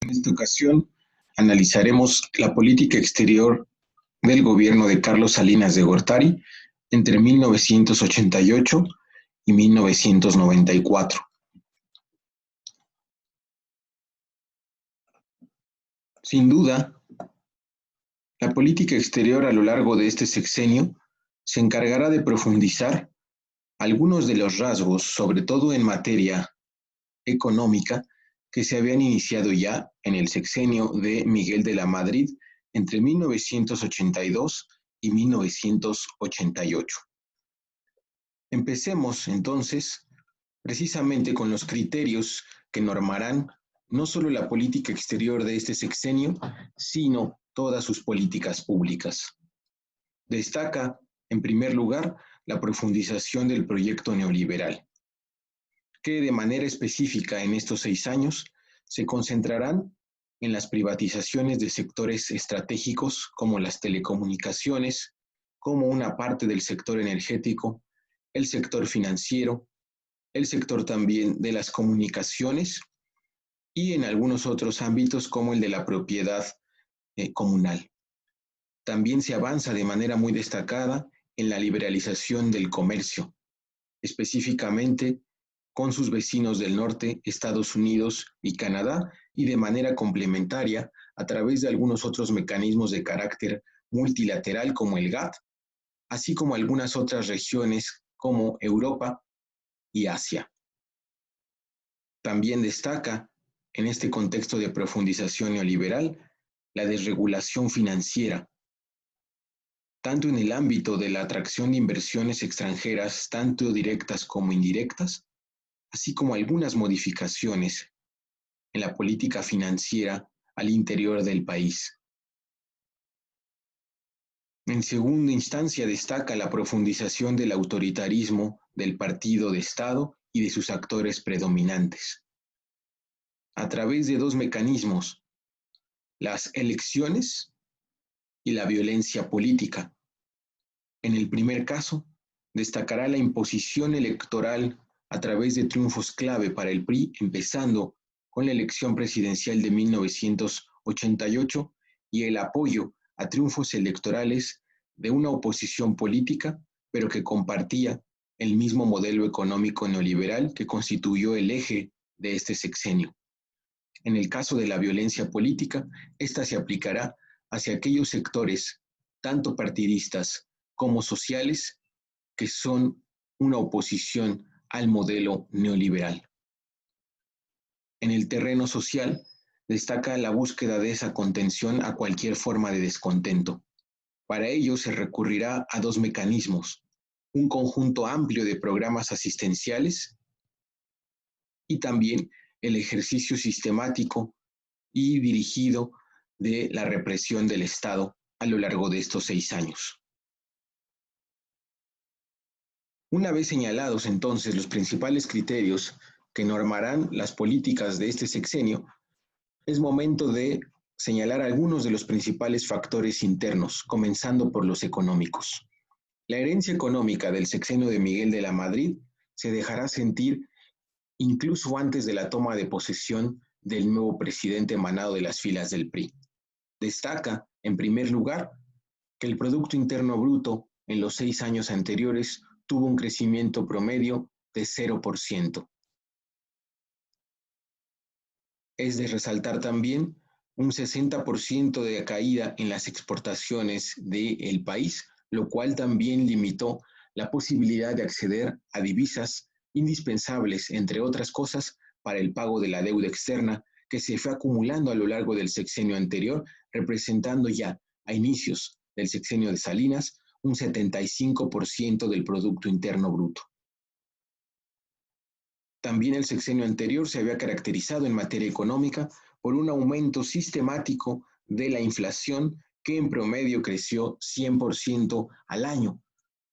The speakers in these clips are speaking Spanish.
En esta ocasión analizaremos la política exterior del gobierno de Carlos Salinas de Gortari entre 1988 y 1994. Sin duda, la política exterior a lo largo de este sexenio se encargará de profundizar algunos de los rasgos, sobre todo en materia económica, que se habían iniciado ya en el sexenio de Miguel de la Madrid entre 1982 y 1988. Empecemos entonces precisamente con los criterios que normarán no solo la política exterior de este sexenio, sino todas sus políticas públicas. Destaca, en primer lugar, la profundización del proyecto neoliberal, que de manera específica en estos 6 años se concentrarán en las privatizaciones de sectores estratégicos como las telecomunicaciones, como una parte del sector energético, el sector financiero, el sector también de las comunicaciones y en algunos otros ámbitos como el de la propiedad comunal. También se avanza de manera muy destacada en la liberalización del comercio, específicamente con sus vecinos del norte, Estados Unidos y Canadá, y de manera complementaria a través de algunos otros mecanismos de carácter multilateral como el GATT, así como algunas otras regiones como Europa y Asia. También destaca, en este contexto de profundización neoliberal, la desregulación financiera, tanto en el ámbito de la atracción de inversiones extranjeras, tanto directas como indirectas, así como algunas modificaciones en la política financiera al interior del país. En segunda instancia, destaca la profundización del autoritarismo del partido de Estado y de sus actores predominantes, a través de dos mecanismos: las elecciones y la violencia política. En el primer caso, destacará la imposición electoral a través de triunfos clave para el PRI, empezando con la elección presidencial de 1988 y el apoyo a triunfos electorales de una oposición política, pero que compartía el mismo modelo económico neoliberal que constituyó el eje de este sexenio. En el caso de la violencia política, esta se aplicará hacia aquellos sectores, tanto partidistas como sociales, que son una oposición al modelo neoliberal. En el terreno social, destaca la búsqueda de esa contención a cualquier forma de descontento. Para ello se recurrirá a dos mecanismos: un conjunto amplio de programas asistenciales y también el ejercicio sistemático y dirigido de la represión del Estado a lo largo de estos 6 años. Una vez señalados entonces los principales criterios que normarán las políticas de este sexenio, es momento de señalar algunos de los principales factores internos, comenzando por los económicos. La herencia económica del sexenio de Miguel de la Madrid se dejará sentir incluso antes de la toma de posesión del nuevo presidente emanado de las filas del PRI. Destaca, en primer lugar, que el Producto Interno Bruto en los 6 años anteriores tuvo un crecimiento promedio de 0%. Es de resaltar también un 60% de caída en las exportaciones del país, lo cual también limitó la posibilidad de acceder a divisas indispensables, entre otras cosas, para el pago de la deuda externa que se fue acumulando a lo largo del sexenio anterior, representando ya a inicios del sexenio de Salinas un 75% del Producto Interno Bruto. También el sexenio anterior se había caracterizado en materia económica por un aumento sistemático de la inflación que en promedio creció 100% al año,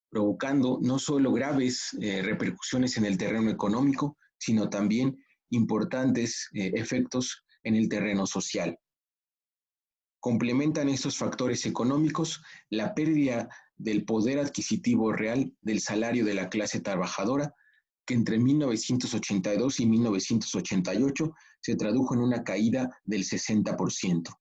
provocando no solo graves repercusiones en el terreno económico, sino también importantes efectos en el terreno social. Complementan estos factores económicos la pérdida del poder adquisitivo real del salario de la clase trabajadora, que entre 1982 y 1988 se tradujo en una caída del 60%.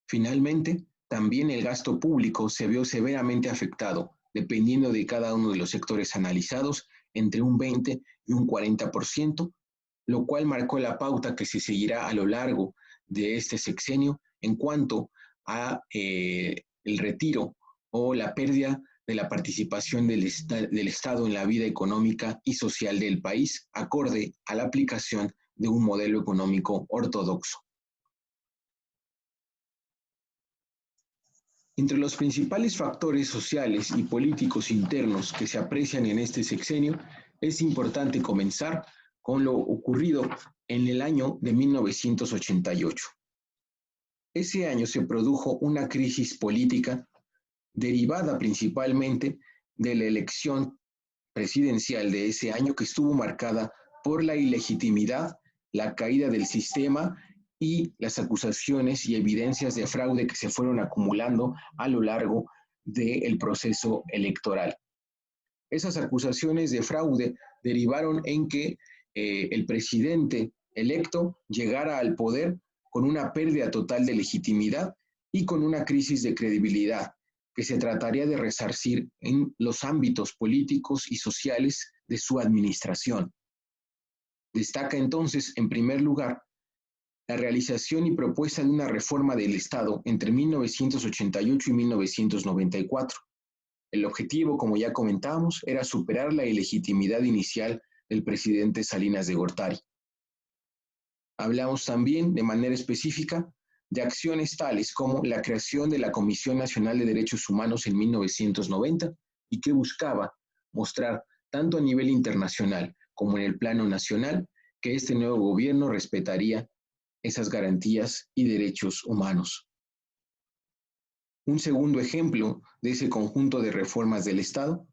Finalmente, también el gasto público se vio severamente afectado, dependiendo de cada uno de los sectores analizados, entre un 20 y un 40%, lo cual marcó la pauta que se seguirá a lo largo de este sexenio en cuanto a el retiro o la pérdida de la participación del Estado en la vida económica y social del país, acorde a la aplicación de un modelo económico ortodoxo. Entre los principales factores sociales y políticos internos que se aprecian en este sexenio, es importante comenzar con lo ocurrido en el año de 1988. Ese año se produjo una crisis política derivada principalmente de la elección presidencial de ese año, que estuvo marcada por la ilegitimidad, la caída del sistema y las acusaciones y evidencias de fraude que se fueron acumulando a lo largo del proceso electoral. Esas acusaciones de fraude derivaron en que el presidente electo llegara al poder con una pérdida total de legitimidad y con una crisis de credibilidad que se trataría de resarcir en los ámbitos políticos y sociales de su administración. Destaca entonces, en primer lugar, la realización y propuesta de una reforma del Estado entre 1988 y 1994. El objetivo, como ya comentamos, era superar la ilegitimidad inicial del presidente Salinas de Gortari. Hablamos también, de manera específica, de acciones tales como la creación de la Comisión Nacional de Derechos Humanos en 1990 y que buscaba mostrar, tanto a nivel internacional como en el plano nacional, que este nuevo gobierno respetaría esas garantías y derechos humanos. Un segundo ejemplo de ese conjunto de reformas del Estado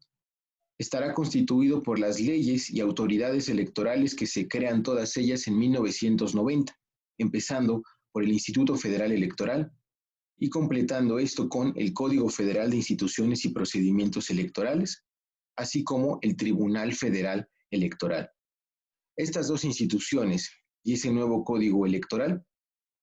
estará constituido por las leyes y autoridades electorales que se crean todas ellas en 1990, empezando por el Instituto Federal Electoral y completando esto con el Código Federal de Instituciones y Procedimientos Electorales, así como el Tribunal Federal Electoral. Estas dos instituciones y ese nuevo Código Electoral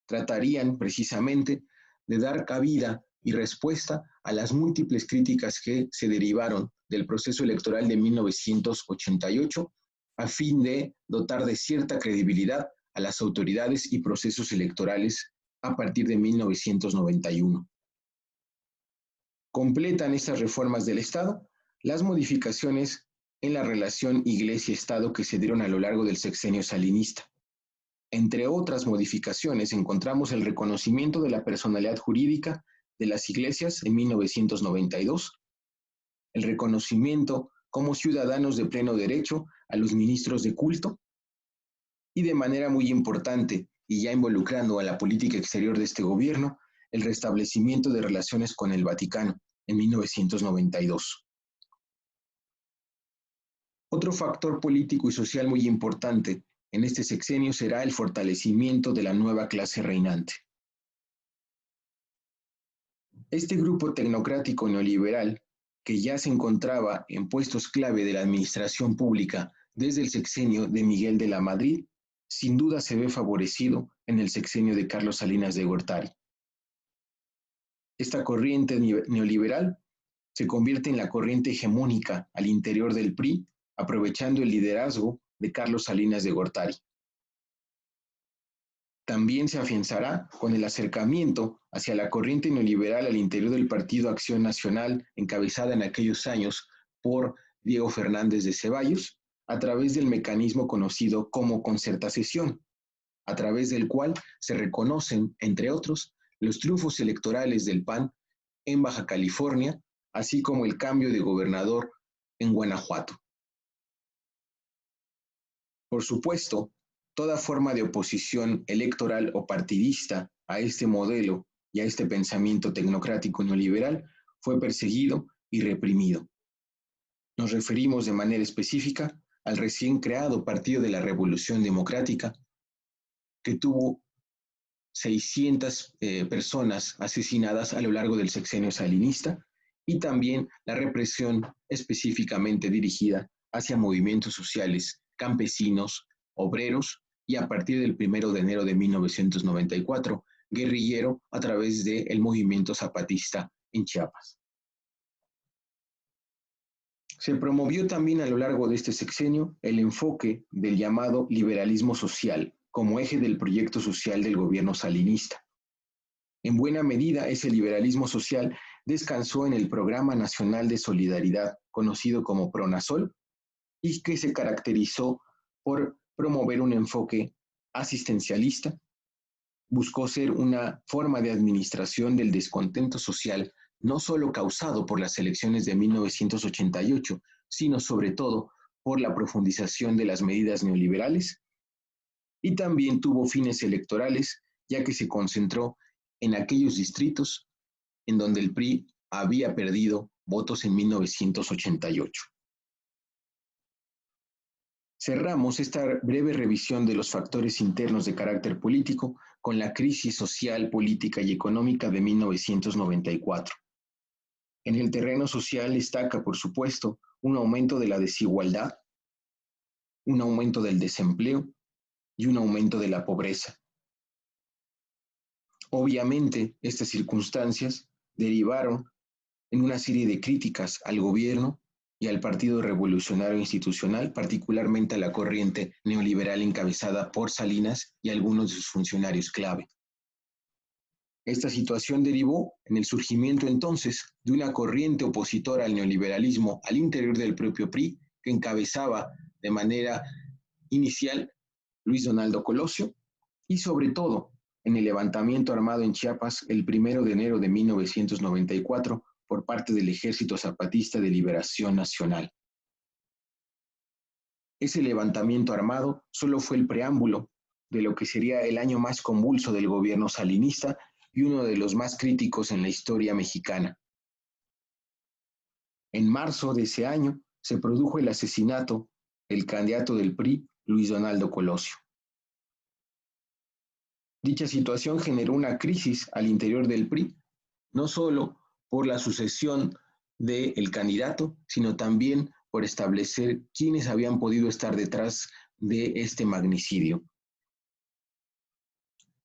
tratarían precisamente de dar cabida y respuesta a las múltiples críticas que se derivaron del proceso electoral de 1988 a fin de dotar de cierta credibilidad a las autoridades y procesos electorales a partir de 1991. Completan estas reformas del Estado las modificaciones en la relación Iglesia-Estado que se dieron a lo largo del sexenio salinista. Entre otras modificaciones encontramos el reconocimiento de la personalidad jurídica de las iglesias en 1992, el reconocimiento como ciudadanos de pleno derecho a los ministros de culto y, de manera muy importante y ya involucrando a la política exterior de este gobierno, el restablecimiento de relaciones con el Vaticano en 1992. Otro factor político y social muy importante en este sexenio será el fortalecimiento de la nueva clase reinante. Este grupo tecnocrático neoliberal, que ya se encontraba en puestos clave de la administración pública desde el sexenio de Miguel de la Madrid, sin duda se ve favorecido en el sexenio de Carlos Salinas de Gortari. Esta corriente neoliberal se convierte en la corriente hegemónica al interior del PRI, aprovechando el liderazgo de Carlos Salinas de Gortari. También se afianzará con el acercamiento hacia la corriente neoliberal al interior del Partido Acción Nacional, encabezada en aquellos años por Diego Fernández de Ceballos, a través del mecanismo conocido como concertación, a través del cual se reconocen, entre otros, los triunfos electorales del PAN en Baja California, así como el cambio de gobernador en Guanajuato. Por supuesto, toda forma de oposición electoral o partidista a este modelo y a este pensamiento tecnocrático neoliberal fue perseguido y reprimido. Nos referimos de manera específica al recién creado Partido de la Revolución Democrática, que tuvo 600 personas asesinadas a lo largo del sexenio salinista, y también la represión específicamente dirigida hacia movimientos sociales, campesinos, obreros y a partir del 1 de enero de 1994, guerrillero a través del movimiento zapatista en Chiapas. Se promovió también a lo largo de este sexenio el enfoque del llamado liberalismo social como eje del proyecto social del gobierno salinista. En buena medida, ese liberalismo social descansó en el Programa Nacional de Solidaridad, conocido como PRONASOL, y que se caracterizó por promover un enfoque asistencialista, buscó ser una forma de administración del descontento social, no solo causado por las elecciones de 1988, sino sobre todo por la profundización de las medidas neoliberales, y también tuvo fines electorales, ya que se concentró en aquellos distritos en donde el PRI había perdido votos en 1988. Cerramos esta breve revisión de los factores internos de carácter político con la crisis social, política y económica de 1994. En el terreno social destaca, por supuesto, un aumento de la desigualdad, un aumento del desempleo y un aumento de la pobreza. Obviamente, estas circunstancias derivaron en una serie de críticas al gobierno y al Partido Revolucionario Institucional, particularmente a la corriente neoliberal encabezada por Salinas y algunos de sus funcionarios clave. Esta situación derivó en el surgimiento entonces de una corriente opositora al neoliberalismo al interior del propio PRI, que encabezaba de manera inicial Luis Donaldo Colosio, y sobre todo en el levantamiento armado en Chiapas el 1 de enero de 1994 por parte del Ejército Zapatista de Liberación Nacional. Ese levantamiento armado solo fue el preámbulo de lo que sería el año más convulso del gobierno salinista y uno de los más críticos en la historia mexicana. En marzo de ese año se produjo el asesinato del candidato del PRI, Luis Donaldo Colosio. Dicha situación generó una crisis al interior del PRI, no solo por la sucesión del candidato, sino también por establecer quiénes habían podido estar detrás de este magnicidio.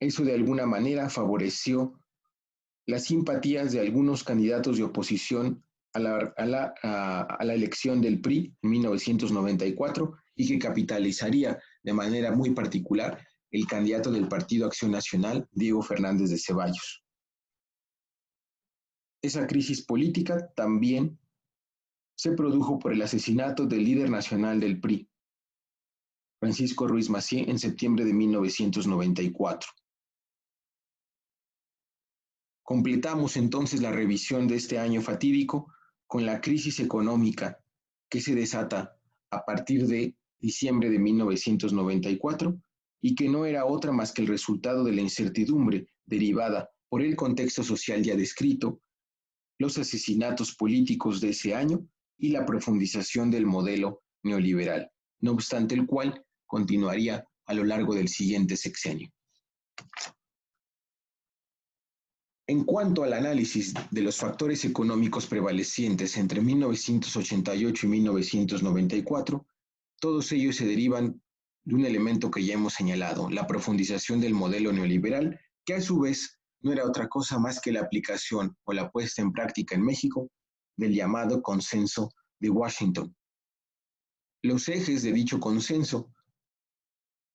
Eso de alguna manera favoreció las simpatías de algunos candidatos de oposición a la elección del PRI en 1994 y que capitalizaría de manera muy particular el candidato del Partido Acción Nacional, Diego Fernández de Ceballos. Esa crisis política también se produjo por el asesinato del líder nacional del PRI, Francisco Ruiz Massieu, en septiembre de 1994. Completamos entonces la revisión de este año fatídico con la crisis económica que se desata a partir de diciembre de 1994 y que no era otra más que el resultado de la incertidumbre derivada por el contexto social ya descrito, los asesinatos políticos de ese año y la profundización del modelo neoliberal, no obstante el cual continuaría a lo largo del siguiente sexenio. En cuanto al análisis de los factores económicos prevalecientes entre 1988 y 1994, todos ellos se derivan de un elemento que ya hemos señalado, la profundización del modelo neoliberal, que a su vez no era otra cosa más que la aplicación o la puesta en práctica en México del llamado consenso de Washington. Los ejes de dicho consenso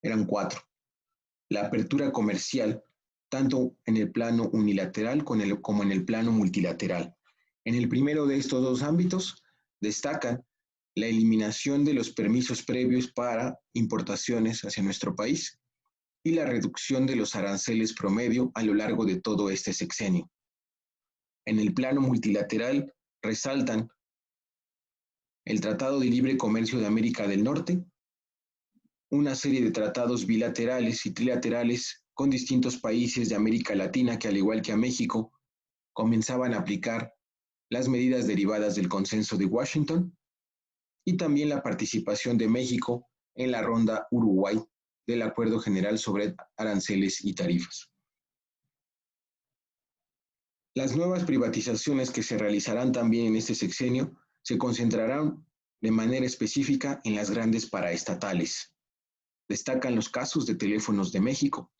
eran 4. La apertura comercial, tanto en el plano unilateral como en el plano multilateral. En el primero de estos dos ámbitos destacan la eliminación de los permisos previos para importaciones hacia nuestro país y la reducción de los aranceles promedio a lo largo de todo este sexenio. En el plano multilateral resaltan el Tratado de Libre Comercio de América del Norte, una serie de tratados bilaterales y trilaterales con distintos países de América Latina que, al igual que a México, comenzaban a aplicar las medidas derivadas del consenso de Washington, y también la participación de México en la ronda Uruguay del Acuerdo General sobre Aranceles y Tarifas. Las nuevas privatizaciones que se realizarán también en este sexenio se concentrarán de manera específica en las grandes paraestatales. Destacan los casos de Teléfonos de México,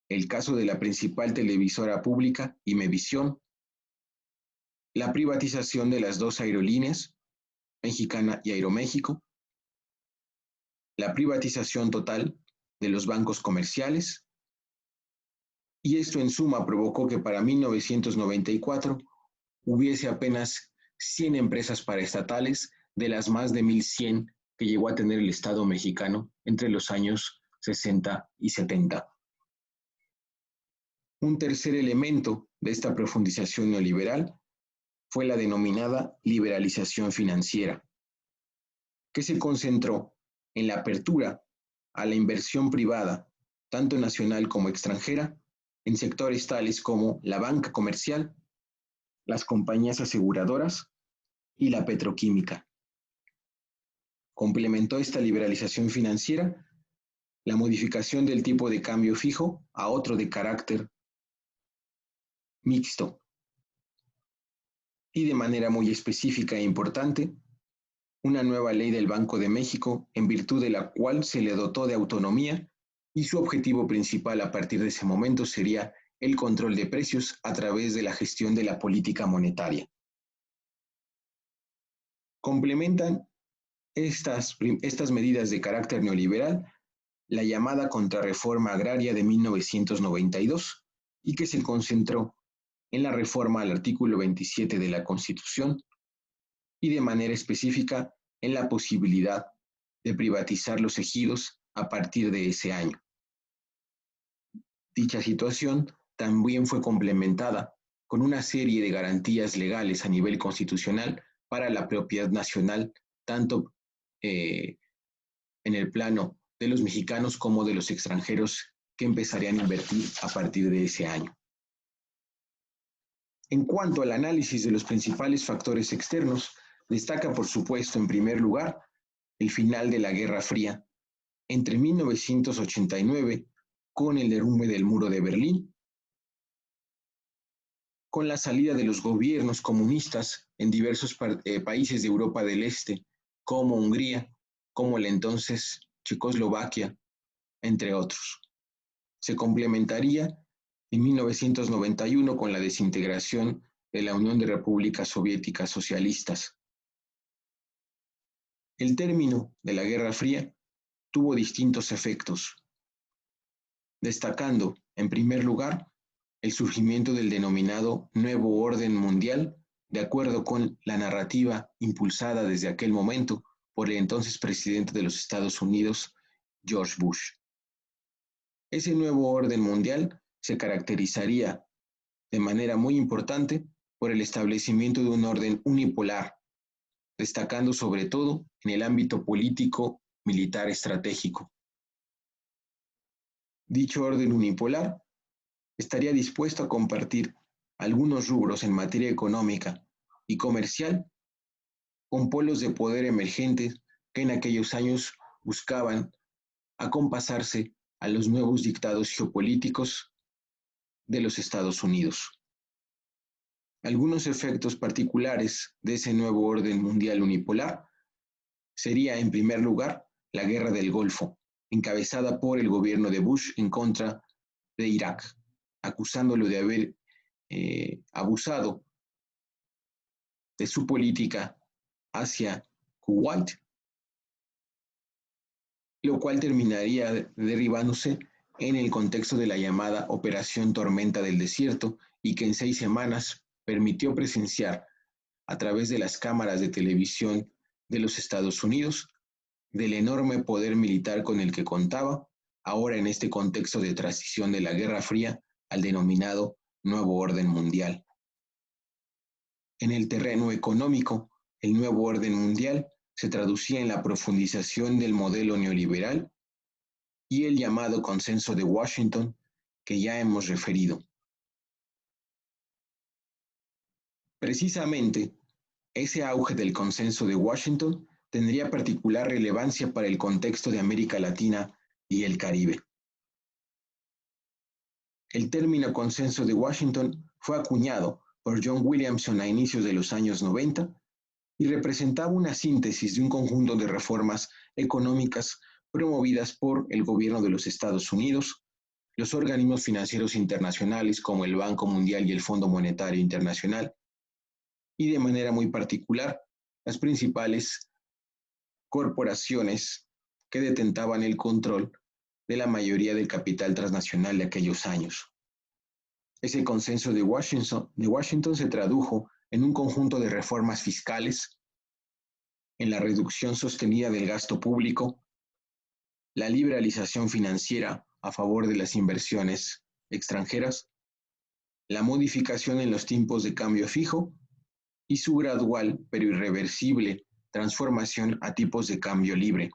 el caso de la principal televisora pública, Imevisión, la privatización de las dos aerolíneas, Mexicana y Aeroméxico, la privatización total de los bancos comerciales, y esto en suma provocó que para 1994 hubiese apenas 100 empresas paraestatales de las más de 1,100 que llegó a tener el Estado mexicano entre los años 60 y 70. Un tercer elemento de esta profundización neoliberal fue la denominada liberalización financiera, que se concentró en la apertura a la inversión privada, tanto nacional como extranjera, en sectores tales como la banca comercial, las compañías aseguradoras y la petroquímica. Complementó esta liberalización financiera la modificación del tipo de cambio fijo a otro de carácter mixto y de manera muy específica e importante, una nueva ley del Banco de México en virtud de la cual se le dotó de autonomía y su objetivo principal a partir de ese momento sería el control de precios a través de la gestión de la política monetaria. Complementan estas medidas de carácter neoliberal la llamada Contrarreforma Agraria de 1992 y que se concentró en la reforma al artículo 27 de la Constitución y de manera específica en la posibilidad de privatizar los ejidos a partir de ese año. Dicha situación también fue complementada con una serie de garantías legales a nivel constitucional para la propiedad nacional, tanto en el plano de los mexicanos como de los extranjeros que empezarían a invertir a partir de ese año. En cuanto al análisis de los principales factores externos, destaca por supuesto en primer lugar el final de la Guerra Fría entre 1989 con el derrumbe del muro de Berlín, con la salida de los gobiernos comunistas en diversos países de Europa del Este, como Hungría, como la entonces Checoslovaquia, entre otros. Se complementaría en 1991 con la desintegración de la Unión de Repúblicas Soviéticas Socialistas. El término de la Guerra Fría tuvo distintos efectos, destacando, en primer lugar, el surgimiento del denominado Nuevo Orden Mundial, de acuerdo con la narrativa impulsada desde aquel momento por el entonces presidente de los Estados Unidos, George Bush. Ese nuevo orden mundial se caracterizaría de manera muy importante por el establecimiento de un orden unipolar, destacando sobre todo en el ámbito político, militar, estratégico. Dicho orden unipolar estaría dispuesto a compartir algunos rubros en materia económica y comercial con polos de poder emergentes que en aquellos años buscaban acompasarse a los nuevos dictados geopolíticos de los Estados Unidos. Algunos efectos particulares de ese nuevo orden mundial unipolar sería, en primer lugar, la Guerra del Golfo, encabezada por el gobierno de Bush en contra de Irak, acusándolo de haber abusado de su política hacia Kuwait, lo cual terminaría derribándose en el contexto de la llamada Operación Tormenta del Desierto y que en 6 semanas permitió presenciar a través de las cámaras de televisión de los Estados Unidos del enorme poder militar con el que contaba, ahora en este contexto de transición de la Guerra Fría al denominado Nuevo Orden Mundial. En el terreno económico, el nuevo orden mundial se traducía en la profundización del modelo neoliberal y el llamado Consenso de Washington que ya hemos referido. Precisamente, ese auge del Consenso de Washington tendría particular relevancia para el contexto de América Latina y el Caribe. El término Consenso de Washington fue acuñado por John Williamson a inicios de los años 90 y representaba una síntesis de un conjunto de reformas económicas promovidas por el gobierno de los Estados Unidos, los organismos financieros internacionales como el Banco Mundial y el Fondo Monetario Internacional, y de manera muy particular, las principales corporaciones que detentaban el control de la mayoría del capital transnacional de aquellos años. Ese consenso de Washington se tradujo en un conjunto de reformas fiscales, en la reducción sostenida del gasto público, la liberalización financiera a favor de las inversiones extranjeras, la modificación en los tipos de cambio fijo y su gradual pero irreversible transformación a tipos de cambio libre.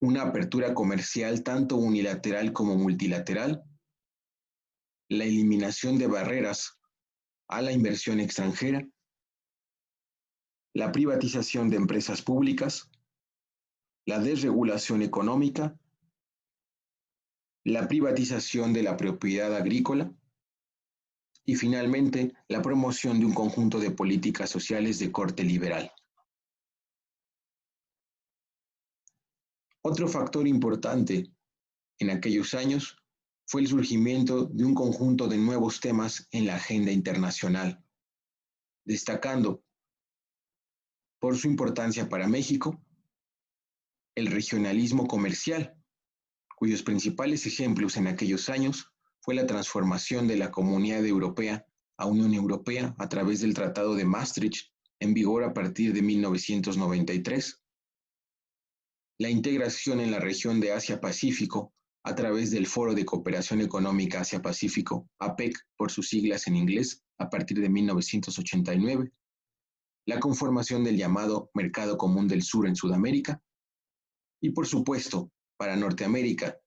Una apertura comercial tanto unilateral como multilateral, la eliminación de barreras a la inversión extranjera, la privatización de empresas públicas, la desregulación económica, la privatización de la propiedad agrícola y finalmente la promoción de un conjunto de políticas sociales de corte liberal. Otro factor importante en aquellos años fue el surgimiento de un conjunto de nuevos temas en la agenda internacional, destacando por su importancia para México el regionalismo comercial, cuyos principales ejemplos en aquellos años fue la transformación de la Comunidad Europea a Unión Europea a través del Tratado de Maastricht, en vigor a partir de 1993, la integración en la región de Asia-Pacífico a través del Foro de Cooperación Económica Asia-Pacífico, APEC por sus siglas en inglés, a partir de 1989, la conformación del llamado Mercado Común del Sur en Sudamérica, y por supuesto, para Norteamérica,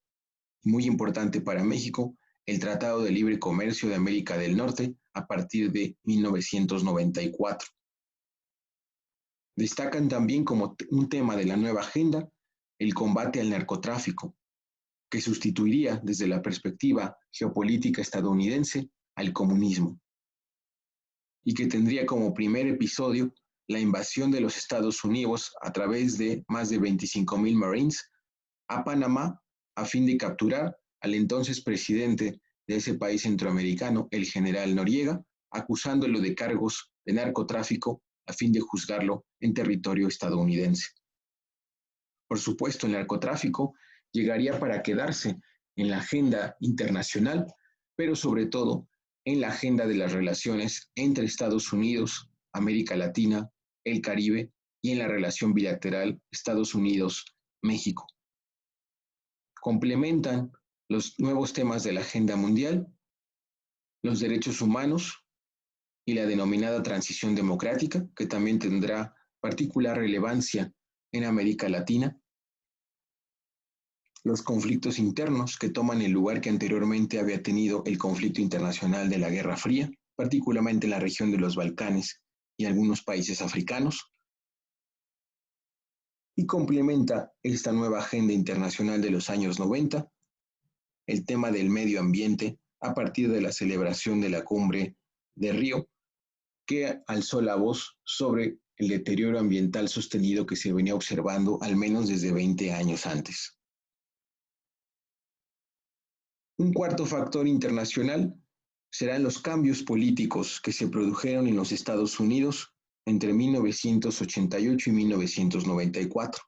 y muy importante para México, el Tratado de Libre Comercio de América del Norte a partir de 1994. Destacan también como un tema de la nueva agenda el combate al narcotráfico, que sustituiría desde la perspectiva geopolítica estadounidense al comunismo, y que tendría como primer episodio la invasión de los Estados Unidos a través de más de 25,000 Marines a Panamá a fin de capturar al entonces presidente de ese país centroamericano, el general Noriega, acusándolo de cargos de narcotráfico a fin de juzgarlo en territorio estadounidense. Por supuesto, el narcotráfico llegaría para quedarse en la agenda internacional, pero sobre todo en la agenda de las relaciones entre Estados Unidos, América Latina, el Caribe y en la relación bilateral Estados Unidos-México. Complementan los nuevos temas de la agenda mundial, los derechos humanos y la denominada transición democrática, que también tendrá particular relevancia en América Latina, los conflictos internos que toman el lugar que anteriormente había tenido el conflicto internacional de la Guerra Fría, particularmente en la región de los Balcanes y algunos países africanos, y complementa esta nueva agenda internacional de los años 90 el tema del medio ambiente a partir de la celebración de la cumbre de Río, que alzó la voz sobre el deterioro ambiental sostenido que se venía observando al menos desde 20 años antes. Un cuarto factor internacional serán los cambios políticos que se produjeron en los Estados Unidos entre 1988 y 1994.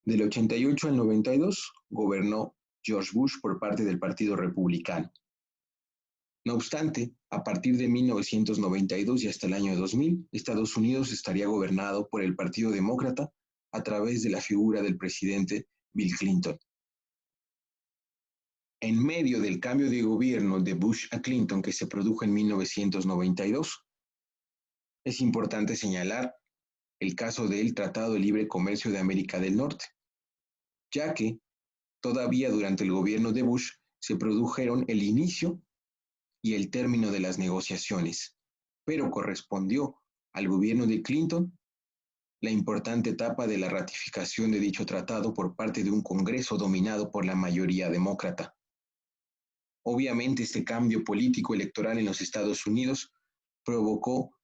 Del 88 al 92 gobernó George Bush por parte del Partido Republicano. No obstante, a partir de 1992 y hasta el año 2000, Estados Unidos estaría gobernado por el Partido Demócrata a través de la figura del presidente Bill Clinton. En medio del cambio de gobierno de Bush a Clinton que se produjo en 1992, es importante señalar el caso del Tratado de Libre Comercio de América del Norte, ya que todavía durante el gobierno de Bush se produjeron el inicio y el término de las negociaciones, pero correspondió al gobierno de Clinton la importante etapa de la ratificación de dicho tratado por parte de un Congreso dominado por la mayoría demócrata. Obviamente este cambio político electoral en los Estados Unidos provocó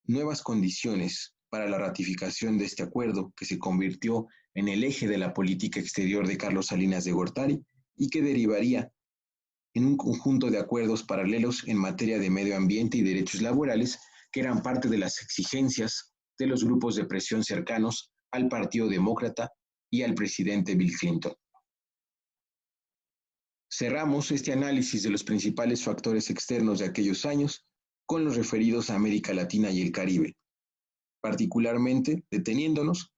nuevas condiciones para la ratificación de este acuerdo que se convirtió en el eje de la política exterior de Carlos Salinas de Gortari y que derivaría en un conjunto de acuerdos paralelos en materia de medio ambiente y derechos laborales que eran parte de las exigencias de los grupos de presión cercanos al Partido Demócrata y al presidente Bill Clinton. Cerramos este análisis de los principales factores externos de aquellos años con los referidos a América Latina y el Caribe, particularmente deteniéndonos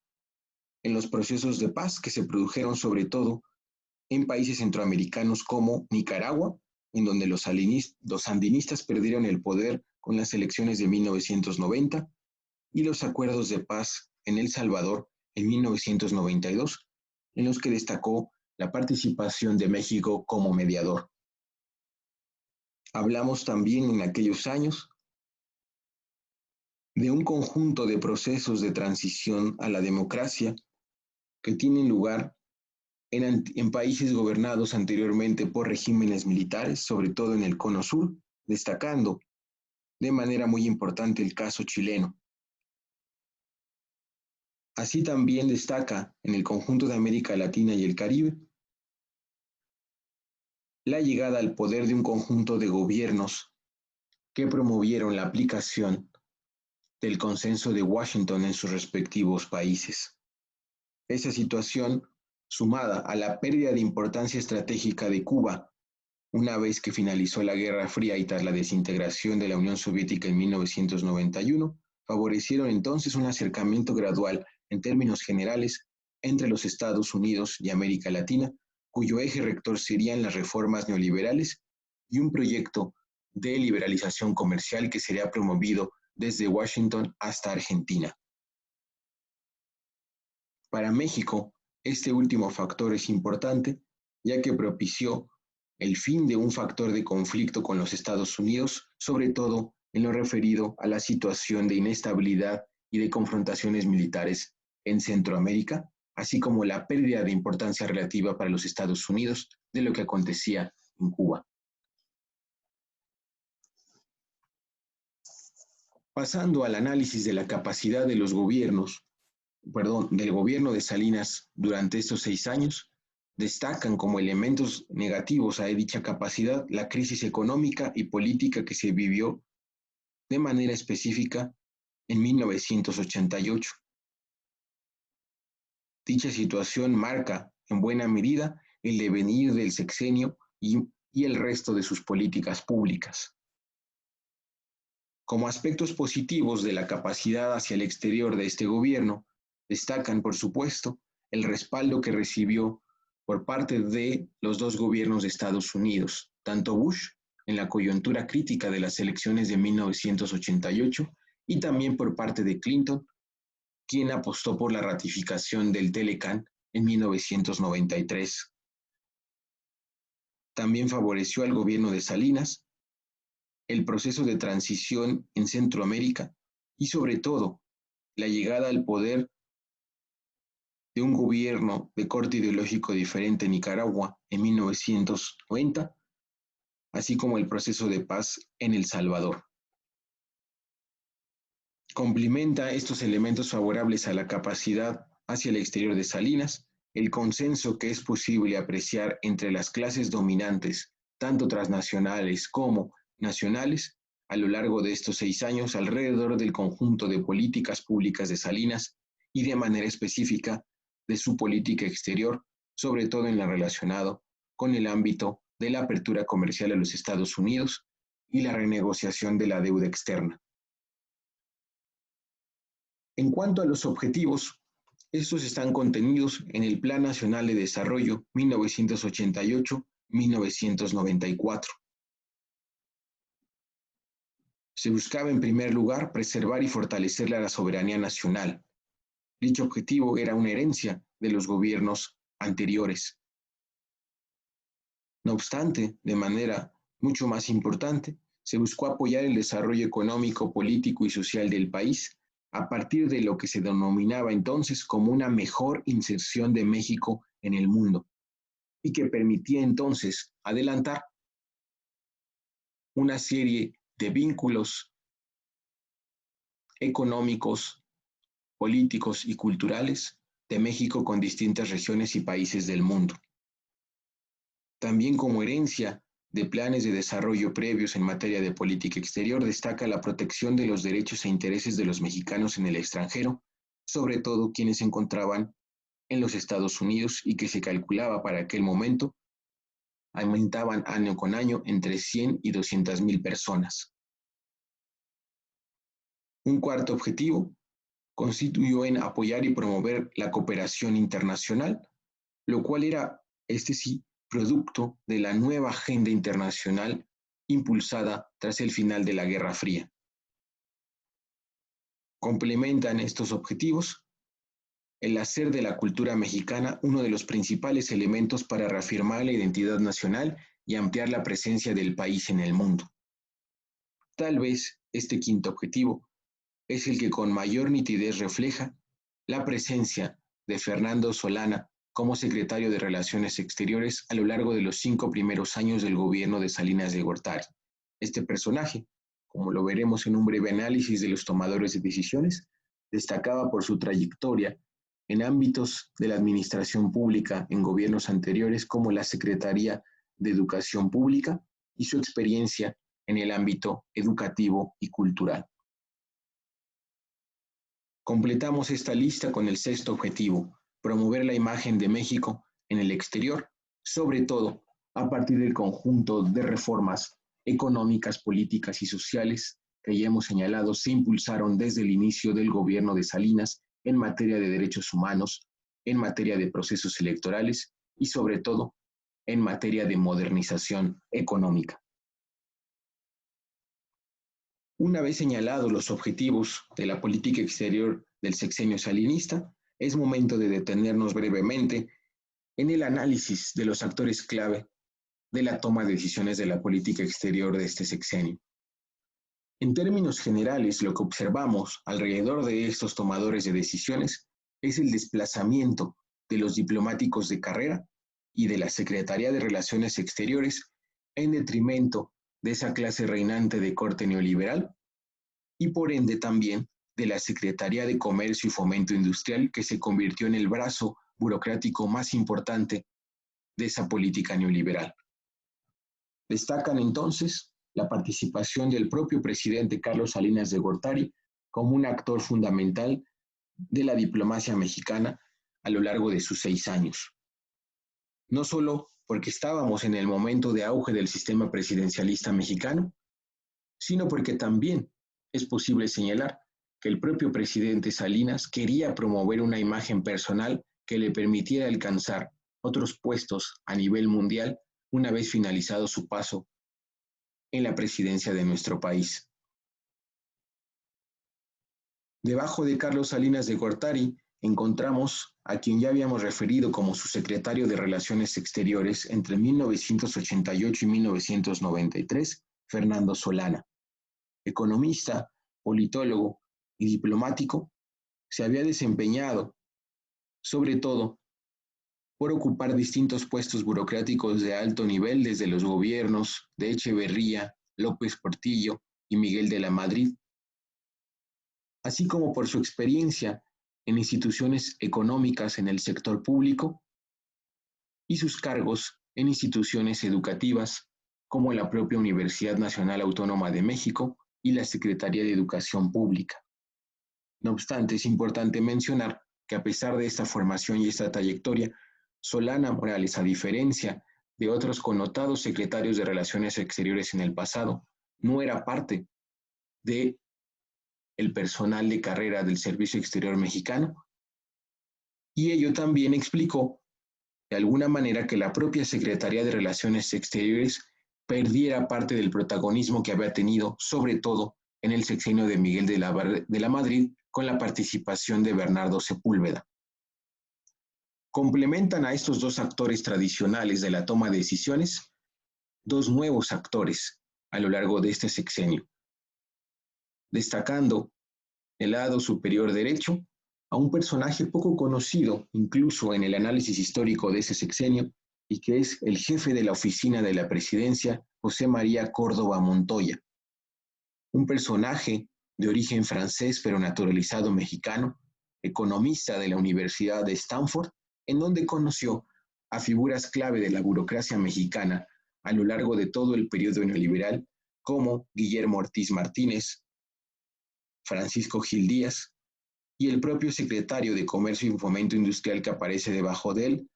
en los procesos de paz que se produjeron sobre todo en países centroamericanos como Nicaragua, en donde los sandinistas perdieron el poder con las elecciones de 1990, y los acuerdos de paz en El Salvador en 1992, en los que destacó la participación de México como mediador. Hablamos también en aquellos años de un conjunto de procesos de transición a la democracia que tienen lugar en países gobernados anteriormente por regímenes militares, sobre todo en el Cono Sur, destacando de manera muy importante el caso chileno. Así también destaca en el conjunto de América Latina y el Caribe la llegada al poder de un conjunto de gobiernos que promovieron la aplicación del consenso de Washington en sus respectivos países. Esa situación, sumada a la pérdida de importancia estratégica de Cuba, una vez que finalizó la Guerra Fría y tras la desintegración de la Unión Soviética en 1991, favorecieron entonces un acercamiento gradual, en términos generales, entre los Estados Unidos y América Latina, cuyo eje rector serían las reformas neoliberales y un proyecto de liberalización comercial que sería promovido desde Washington hasta Argentina. Para México, este último factor es importante, ya que propició el fin de un factor de conflicto con los Estados Unidos, sobre todo en lo referido a la situación de inestabilidad y de confrontaciones militares en Centroamérica, así como la pérdida de importancia relativa para los Estados Unidos de lo que acontecía en Cuba. Pasando al análisis de la capacidad de los gobiernos, del gobierno de Salinas durante estos 6 años, destacan como elementos negativos a dicha capacidad la crisis económica y política que se vivió de manera específica en 1988. Dicha situación marca en buena medida el devenir del sexenio y el resto de sus políticas públicas. Como aspectos positivos de la capacidad hacia el exterior de este gobierno, destacan, por supuesto, el respaldo que recibió por parte de los dos gobiernos de Estados Unidos, tanto Bush en la coyuntura crítica de las elecciones de 1988 y también por parte de Clinton, quien apostó por la ratificación del Telecan en 1993. También favoreció al gobierno de Salinas el proceso de transición en Centroamérica y sobre todo la llegada al poder de un gobierno de corte ideológico diferente en Nicaragua en 1990, así como el proceso de paz en El Salvador. Complementa estos elementos favorables a la capacidad hacia el exterior de Salinas, el consenso que es posible apreciar entre las clases dominantes, tanto transnacionales como nacionales, a lo largo de estos 6 años alrededor del conjunto de políticas públicas de Salinas y de manera específica de su política exterior, sobre todo en lo relacionado con el ámbito de la apertura comercial a los Estados Unidos y la renegociación de la deuda externa. En cuanto a los objetivos, estos están contenidos en el Plan Nacional de Desarrollo 1988-1994. Se buscaba en primer lugar preservar y fortalecer la soberanía nacional. Dicho objetivo era una herencia de los gobiernos anteriores. No obstante, de manera mucho más importante, se buscó apoyar el desarrollo económico, político y social del país a partir de lo que se denominaba entonces como una mejor inserción de México en el mundo y que permitía entonces adelantar una serie de vínculos económicos, políticos y culturales de México con distintas regiones y países del mundo. También como herencia de planes de desarrollo previos en materia de política exterior, destaca la protección de los derechos e intereses de los mexicanos en el extranjero, sobre todo quienes se encontraban en los Estados Unidos y que se calculaba para aquel momento aumentaban año con año entre 100 y 200,000 personas. Un cuarto objetivo constituyó en apoyar y promover la cooperación internacional, lo cual era, este sí, producto de la nueva agenda internacional impulsada tras el final de la Guerra Fría. Complementan estos objetivos el hacer de la cultura mexicana uno de los principales elementos para reafirmar la identidad nacional y ampliar la presencia del país en el mundo. Tal vez este quinto objetivo es el que con mayor nitidez refleja la presencia de Fernando Solana como secretario de Relaciones Exteriores a lo largo de los 5 primeros años del gobierno de Salinas de Gortari. Este personaje, como lo veremos en un breve análisis de los tomadores de decisiones, destacaba por su trayectoria en ámbitos de la administración pública en gobiernos anteriores como la Secretaría de Educación Pública y su experiencia en el ámbito educativo y cultural. Completamos esta lista con el sexto objetivo, promover la imagen de México en el exterior, sobre todo a partir del conjunto de reformas económicas, políticas y sociales que ya hemos señalado se impulsaron desde el inicio del gobierno de Salinas en materia de derechos humanos, en materia de procesos electorales y sobre todo en materia de modernización económica. Una vez señalados los objetivos de la política exterior del sexenio salinista, es momento de detenernos brevemente en el análisis de los actores clave de la toma de decisiones de la política exterior de este sexenio. En términos generales, lo que observamos alrededor de estos tomadores de decisiones es el desplazamiento de los diplomáticos de carrera y de la Secretaría de Relaciones Exteriores en detrimento de esa clase reinante de corte neoliberal y por ende también de la Secretaría de Comercio y Fomento Industrial, que se convirtió en el brazo burocrático más importante de esa política neoliberal. Destacan entonces la participación del propio presidente Carlos Salinas de Gortari como un actor fundamental de la diplomacia mexicana a lo largo de sus 6 años. No solo porque estábamos en el momento de auge del sistema presidencialista mexicano, sino porque también es posible señalar que el propio presidente Salinas quería promover una imagen personal que le permitiera alcanzar otros puestos a nivel mundial una vez finalizado su paso en la presidencia de nuestro país. Debajo de Carlos Salinas de Gortari encontramos a quien ya habíamos referido como su secretario de Relaciones Exteriores entre 1988 y 1993, Fernando Solana. Economista, politólogo y diplomático, se había desempeñado, sobre todo, por ocupar distintos puestos burocráticos de alto nivel desde los gobiernos de Echeverría, López Portillo y Miguel de la Madrid, así como por su experiencia en instituciones económicas en el sector público y sus cargos en instituciones educativas como la propia Universidad Nacional Autónoma de México y la Secretaría de Educación Pública. No obstante, es importante mencionar que a pesar de esta formación y esta trayectoria, Solana Morales, a diferencia de otros connotados secretarios de Relaciones Exteriores en el pasado, no era parte del personal de carrera del Servicio Exterior Mexicano, y ello también explicó de alguna manera que la propia Secretaría de Relaciones Exteriores perdiera parte del protagonismo que había tenido, sobre todo en el sexenio de Miguel de la Madrid, con la participación de Bernardo Sepúlveda. Complementan a estos dos actores tradicionales de la toma de decisiones, dos nuevos actores a lo largo de este sexenio, destacando el lado superior derecho a un personaje poco conocido incluso en el análisis histórico de ese sexenio y que es el jefe de la oficina de la presidencia, José María Córdoba Montoya, un personaje de origen francés pero naturalizado mexicano, economista de la Universidad de Stanford, en donde conoció a figuras clave de la burocracia mexicana a lo largo de todo el periodo neoliberal, como Guillermo Ortiz Martínez, Francisco Gil Díaz y el propio secretario de Comercio y Fomento Industrial que aparece debajo de él,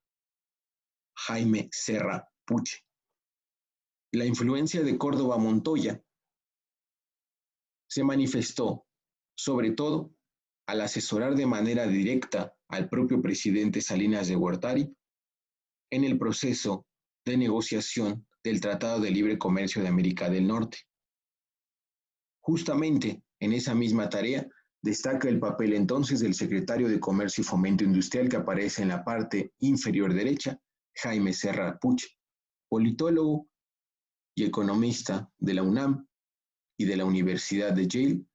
Jaime Serra Puche. La influencia de Córdoba Montoya se manifestó, sobre todo, al asesorar de manera directa al propio presidente Salinas de Gortari en el proceso de negociación del Tratado de Libre Comercio de América del Norte. Justamente en esa misma tarea destaca el papel entonces del secretario de Comercio y Fomento Industrial que aparece en la parte inferior derecha, Jaime Serra Puche, politólogo y economista de la UNAM y de la Universidad de Yale.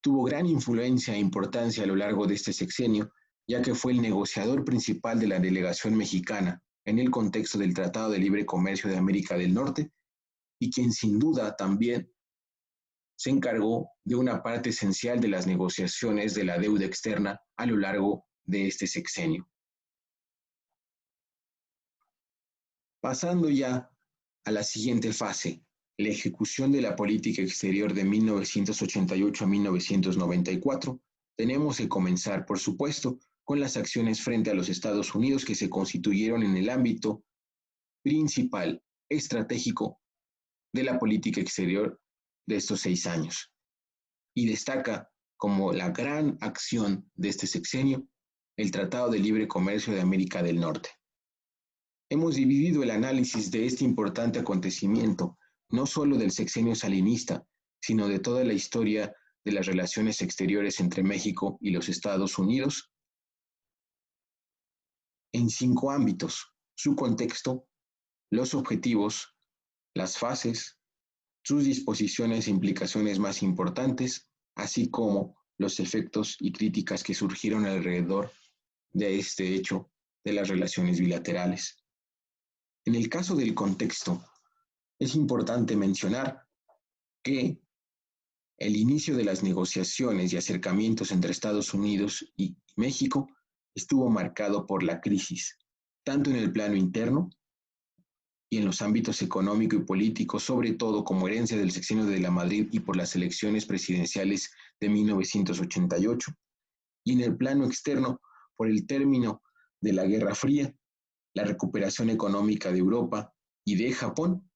Tuvo gran influencia e importancia a lo largo de este sexenio, ya que fue el negociador principal de la delegación mexicana en el contexto del Tratado de Libre Comercio de América del Norte y quien sin duda también se encargó de una parte esencial de las negociaciones de la deuda externa a lo largo de este sexenio. Pasando ya a la siguiente fase, la ejecución de la política exterior de 1988 a 1994, tenemos que comenzar, por supuesto, con las acciones frente a los Estados Unidos que se constituyeron en el ámbito principal, estratégico, de la política exterior de estos 6 años. Y destaca como la gran acción de este sexenio el Tratado de Libre Comercio de América del Norte. Hemos dividido el análisis de este importante acontecimiento, no solo del sexenio salinista, sino de toda la historia de las relaciones exteriores entre México y los Estados Unidos, en 5 ámbitos: su contexto, los objetivos, las fases, sus disposiciones e implicaciones más importantes, así como los efectos y críticas que surgieron alrededor de este hecho de las relaciones bilaterales. En el caso del contexto, es importante mencionar que el inicio de las negociaciones y acercamientos entre Estados Unidos y México estuvo marcado por la crisis, tanto en el plano interno y en los ámbitos económico y político, sobre todo como herencia del sexenio de la Madrid y por las elecciones presidenciales de 1988, y en el plano externo por el término de la Guerra Fría, la recuperación económica de Europa y de Japón,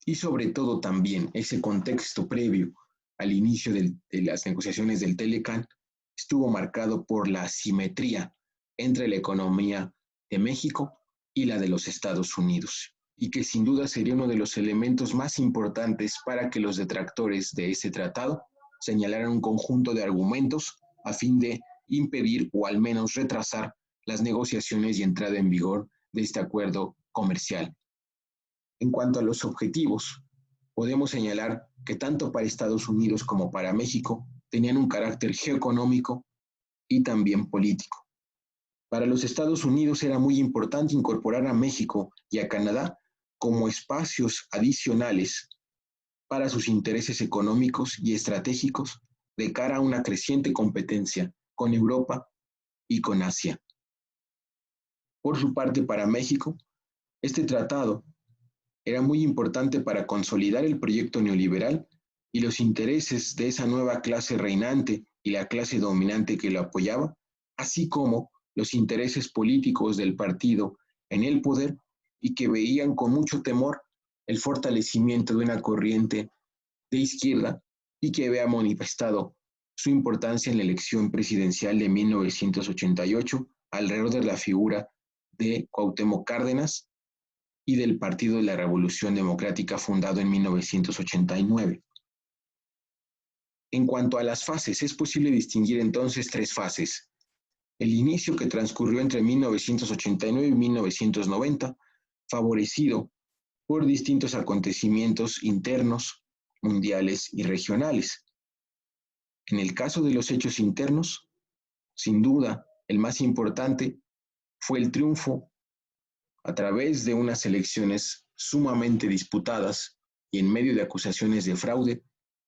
y sobre todo también ese contexto previo al inicio de las negociaciones del Telecán estuvo marcado por la asimetría entre la economía de México y la de los Estados Unidos, y que sin duda sería uno de los elementos más importantes para que los detractores de este tratado señalaran un conjunto de argumentos a fin de impedir o al menos retrasar las negociaciones y entrada en vigor de este acuerdo comercial. En cuanto a los objetivos, podemos señalar que tanto para Estados Unidos como para México tenían un carácter geoeconómico y también político. Para los Estados Unidos era muy importante incorporar a México y a Canadá como espacios adicionales para sus intereses económicos y estratégicos de cara a una creciente competencia con Europa y con Asia. Por su parte, para México, este tratado era muy importante para consolidar el proyecto neoliberal y los intereses de esa nueva clase reinante y la clase dominante que lo apoyaba, así como los intereses políticos del partido en el poder y que veían con mucho temor el fortalecimiento de una corriente de izquierda y que había manifestado su importancia en la elección presidencial de 1988 alrededor de la figura de Cuauhtémoc Cárdenas y del Partido de la Revolución Democrática fundado en 1989. En cuanto a las fases, es posible distinguir entonces 3 fases. El inicio que transcurrió entre 1989 y 1990, favorecido por distintos acontecimientos internos, mundiales y regionales. En el caso de los hechos internos, sin duda, el más importante fue el triunfo a través de unas elecciones sumamente disputadas y en medio de acusaciones de fraude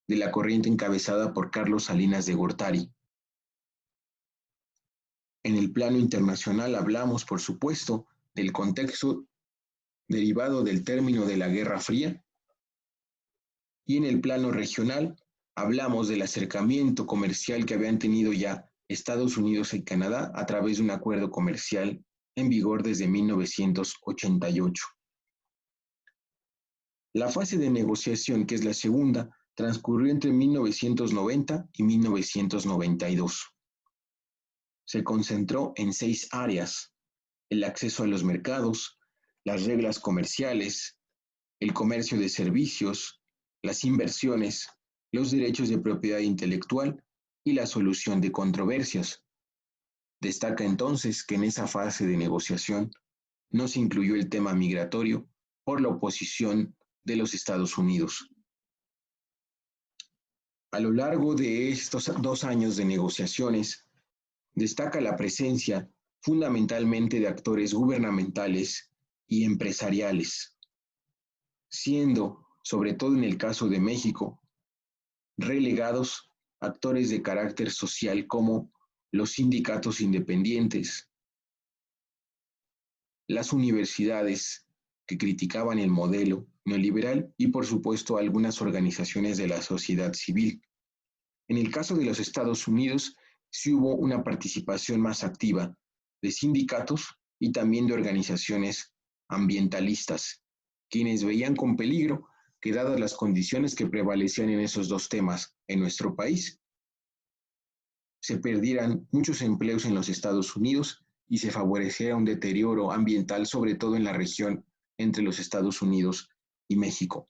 de la corriente encabezada por Carlos Salinas de Gortari. En el plano internacional hablamos, por supuesto, del contexto derivado del término de la Guerra Fría, y en el plano regional hablamos del acercamiento comercial que habían tenido ya Estados Unidos y Canadá a través de un acuerdo comercial en vigor desde 1988. La fase de negociación, que es la segunda, transcurrió entre 1990 y 1992. Se concentró en 6 áreas: el acceso a los mercados, las reglas comerciales, el comercio de servicios, las inversiones, los derechos de propiedad intelectual y la solución de controversias. Destaca entonces que en esa fase de negociación no se incluyó el tema migratorio por la oposición de los Estados Unidos. A lo largo de estos 2 años de negociaciones, destaca la presencia fundamentalmente de actores gubernamentales y empresariales, siendo, sobre todo en el caso de México, relegados actores de carácter social como los sindicatos independientes, las universidades que criticaban el modelo neoliberal y, por supuesto, algunas organizaciones de la sociedad civil. En el caso de los Estados Unidos, sí hubo una participación más activa de sindicatos y también de organizaciones ambientalistas, quienes veían con peligro que, dadas las condiciones que prevalecían en esos dos temas en nuestro país, se perdieran muchos empleos en los Estados Unidos y se favoreciera un deterioro ambiental, sobre todo en la región entre los Estados Unidos y México.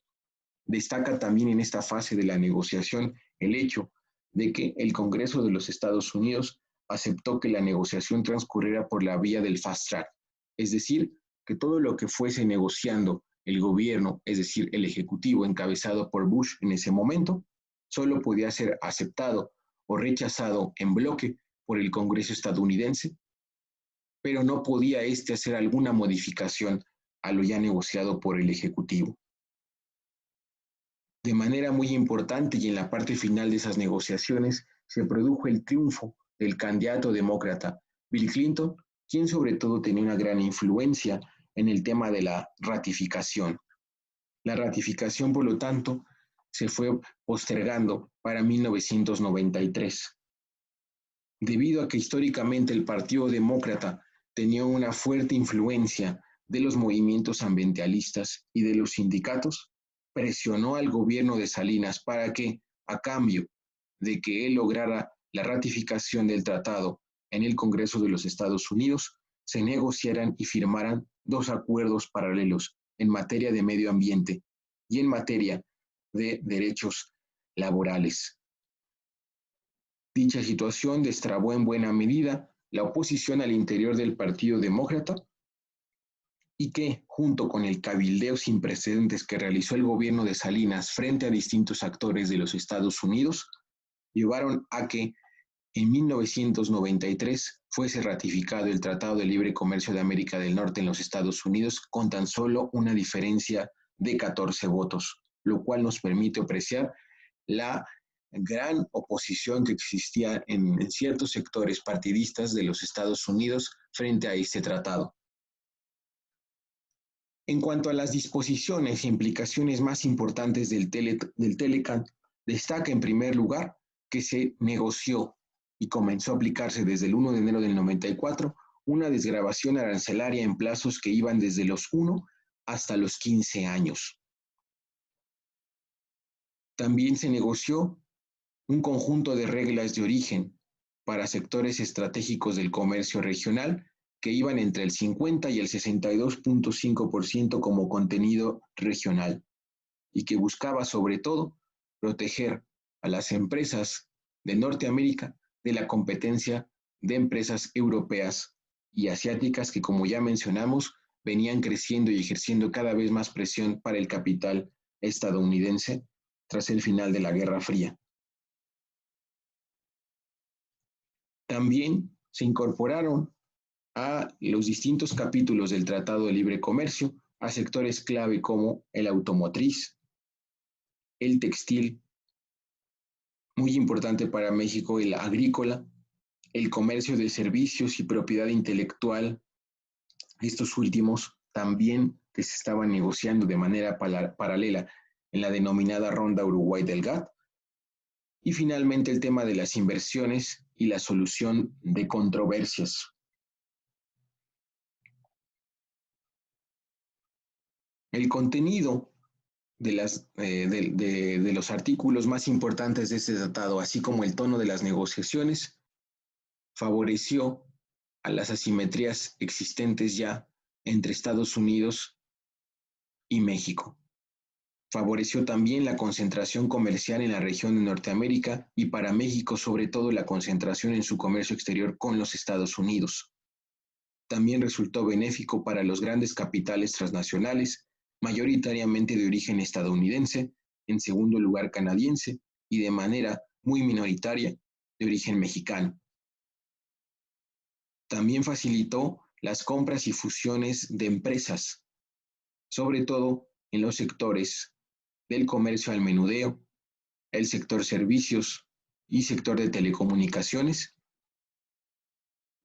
Destaca también en esta fase de la negociación el hecho de que el Congreso de los Estados Unidos aceptó que la negociación transcurriera por la vía del fast track, es decir, que todo lo que fuese negociando el gobierno, es decir, el ejecutivo encabezado por Bush en ese momento, solo podía ser aceptado o rechazado en bloque por el Congreso estadounidense, pero no podía hacer alguna modificación a lo ya negociado por el Ejecutivo. De manera muy importante y en la parte final de esas negociaciones se produjo el triunfo del candidato demócrata Bill Clinton, quien sobre todo tenía una gran influencia en el tema de la ratificación. La ratificación, por lo tanto, se fue postergando para 1993. Debido a que históricamente el Partido Demócrata tenía una fuerte influencia de los movimientos ambientalistas y de los sindicatos, presionó al gobierno de Salinas para que, a cambio de que él lograra la ratificación del tratado en el Congreso de los Estados Unidos, se negociaran y firmaran 2 acuerdos paralelos en materia de medio ambiente y en materia de derechos laborales. Dicha situación destrabó en buena medida la oposición al interior del Partido Demócrata y que, junto con el cabildeo sin precedentes que realizó el gobierno de Salinas frente a distintos actores de los Estados Unidos, llevaron a que en 1993 fuese ratificado el Tratado de Libre Comercio de América del Norte en los Estados Unidos con tan solo una diferencia de 14 votos, lo cual nos permite apreciar la gran oposición que existía en ciertos sectores partidistas de los Estados Unidos frente a este tratado. En cuanto a las disposiciones e implicaciones más importantes del Telecan, destaca en primer lugar que se negoció y comenzó a aplicarse desde el 1 de enero del 94 una desgravación arancelaria en plazos que iban desde los 1 hasta los 15 años. También se negoció un conjunto de reglas de origen para sectores estratégicos del comercio regional que iban entre el 50 y el 62.5% como contenido regional y que buscaba sobre todo proteger a las empresas de Norteamérica de la competencia de empresas europeas y asiáticas que, como ya mencionamos, venían creciendo y ejerciendo cada vez más presión para el capital estadounidense tras el final de la Guerra Fría. También se incorporaron a los distintos capítulos del Tratado de Libre Comercio a sectores clave como el automotriz, el textil, muy importante para México el agrícola, el comercio de servicios y propiedad intelectual, estos últimos también que se estaban negociando de manera paralela en la denominada Ronda Uruguay del GATT, y finalmente el tema de las inversiones y la solución de controversias. El contenido de los artículos más importantes de este tratado, así como el tono de las negociaciones, favoreció a las asimetrías existentes ya entre Estados Unidos y México. Favoreció también la concentración comercial en la región de Norteamérica y para México sobre todo la concentración en su comercio exterior con los Estados Unidos. También resultó benéfico para los grandes capitales transnacionales, mayoritariamente de origen estadounidense, en segundo lugar canadiense y de manera muy minoritaria de origen mexicano. También facilitó las compras y fusiones de empresas, sobre todo en los sectores del comercio al menudeo, el sector servicios y sector de telecomunicaciones.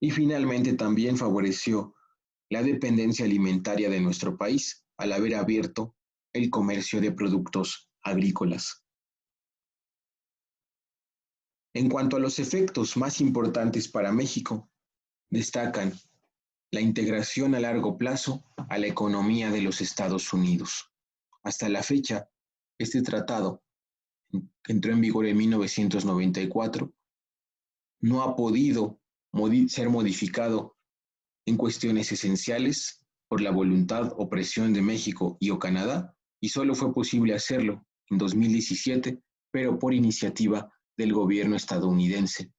Y finalmente también favoreció la dependencia alimentaria de nuestro país al haber abierto el comercio de productos agrícolas. En cuanto a los efectos más importantes para México, destacan la integración a largo plazo a la economía de los Estados Unidos. Hasta la fecha, este tratado, que entró en vigor en 1994, no ha podido ser modificado en cuestiones esenciales por la voluntad o presión de México y o Canadá, y solo fue posible hacerlo en 2017, pero por iniciativa del gobierno estadounidense.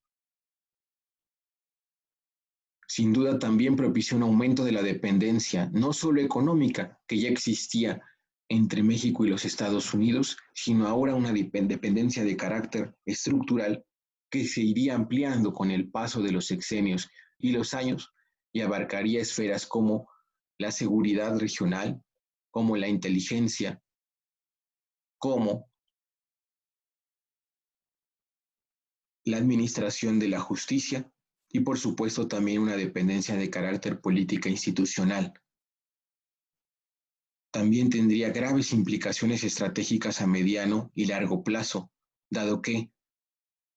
Sin duda también propició un aumento de la dependencia, no solo económica, que ya existía entre México y los Estados Unidos, sino ahora una dependencia de carácter estructural que se iría ampliando con el paso de los sexenios y los años y abarcaría esferas como la seguridad regional, como la inteligencia, como la administración de la justicia y por supuesto también una dependencia de carácter política institucional. También tendría graves implicaciones estratégicas a mediano y largo plazo, dado que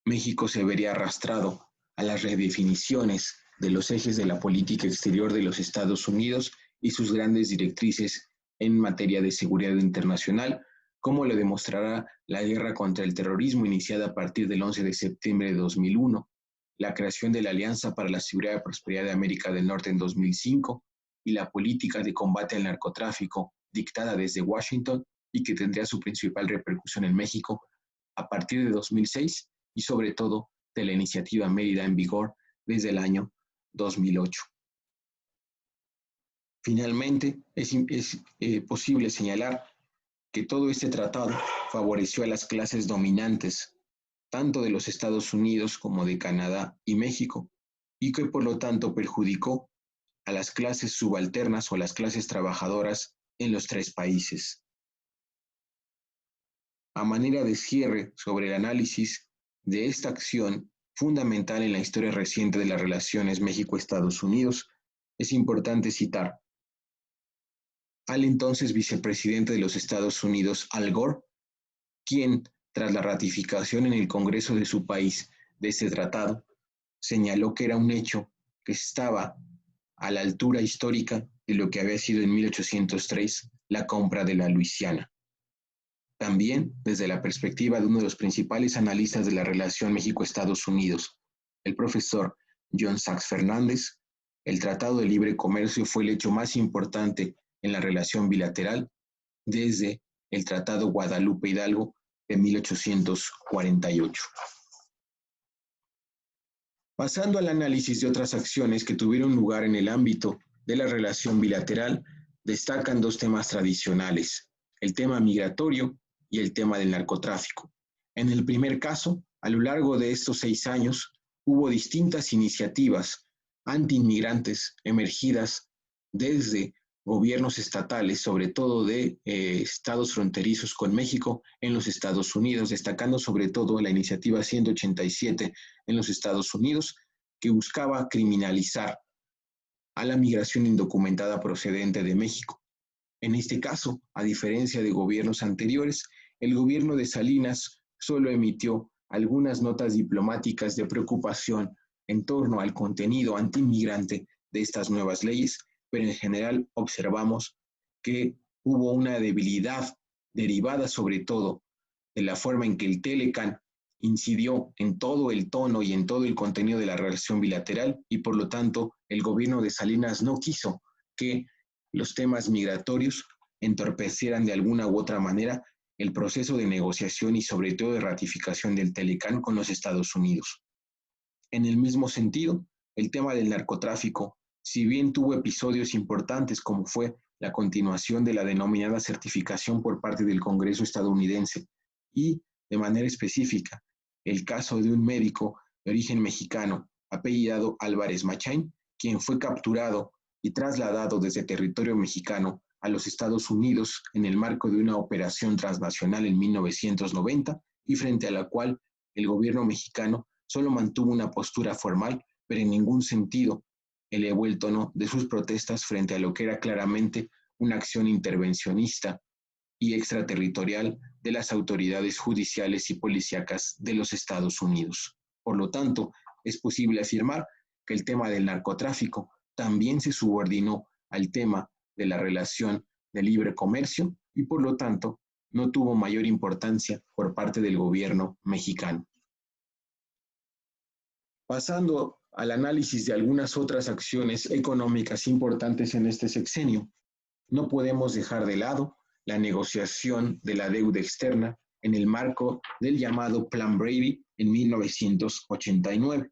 México se vería arrastrado a las redefiniciones de los ejes de la política exterior de los Estados Unidos y sus grandes directrices en materia de seguridad internacional, como lo demostrará la guerra contra el terrorismo iniciada a partir del 11 de septiembre de 2001, la creación de la Alianza para la Seguridad y Prosperidad de América del Norte en 2005 y la política de combate al narcotráfico dictada desde Washington y que tendría su principal repercusión en México a partir de 2006 y sobre todo de la iniciativa Mérida en vigor desde el año 2008. Finalmente, es posible señalar que todo este tratado favoreció a las clases dominantes, tanto de los Estados Unidos como de Canadá y México, y que por lo tanto perjudicó a las clases subalternas o a las clases trabajadoras en los tres países. A manera de cierre sobre el análisis de esta acción fundamental en la historia reciente de las relaciones México-Estados Unidos, es importante citar al entonces vicepresidente de los Estados Unidos, Al Gore, quien, tras la ratificación en el Congreso de su país de este tratado, señaló que era un hecho que estaba a la altura histórica de lo que había sido en 1803 la compra de la Luisiana. También, desde la perspectiva de uno de los principales analistas de la relación México-Estados Unidos, el profesor John Sachs Fernández, el Tratado de Libre Comercio fue el hecho más importante en la relación bilateral desde el Tratado Guadalupe Hidalgo de 1848. Pasando al análisis de otras acciones que tuvieron lugar en el ámbito de la relación bilateral, destacan dos temas tradicionales, el tema migratorio y el tema del narcotráfico. En el primer caso, a lo largo de estos 6 años, hubo distintas iniciativas antiinmigrantes emergidas desde gobiernos estatales, sobre todo de estados fronterizos con México en los Estados Unidos, destacando sobre todo la iniciativa 187 en los Estados Unidos, que buscaba criminalizar a la migración indocumentada procedente de México. En este caso, a diferencia de gobiernos anteriores, el gobierno de Salinas solo emitió algunas notas diplomáticas de preocupación en torno al contenido antimigrante de estas nuevas leyes, pero en general observamos que hubo una debilidad derivada sobre todo de la forma en que el Telecan incidió en todo el tono y en todo el contenido de la relación bilateral y por lo tanto el gobierno de Salinas no quiso que los temas migratorios entorpecieran de alguna u otra manera el proceso de negociación y sobre todo de ratificación del Telecan con los Estados Unidos. En el mismo sentido, el tema del narcotráfico, si bien tuvo episodios importantes como fue la continuación de la denominada certificación por parte del Congreso estadounidense y, de manera específica, el caso de un médico de origen mexicano apellidado Álvarez Machain, quien fue capturado y trasladado desde territorio mexicano a los Estados Unidos en el marco de una operación transnacional en 1990 y frente a la cual el gobierno mexicano solo mantuvo una postura formal, pero en ningún sentido elevó el tono de sus protestas frente a lo que era claramente una acción intervencionista y extraterritorial de las autoridades judiciales y policíacas de los Estados Unidos. Por lo tanto, es posible afirmar que el tema del narcotráfico también se subordinó al tema de la relación de libre comercio y por lo tanto no tuvo mayor importancia por parte del gobierno mexicano. Pasando al análisis de algunas otras acciones económicas importantes en este sexenio, no podemos dejar de lado la negociación de la deuda externa en el marco del llamado Plan Brady en 1989.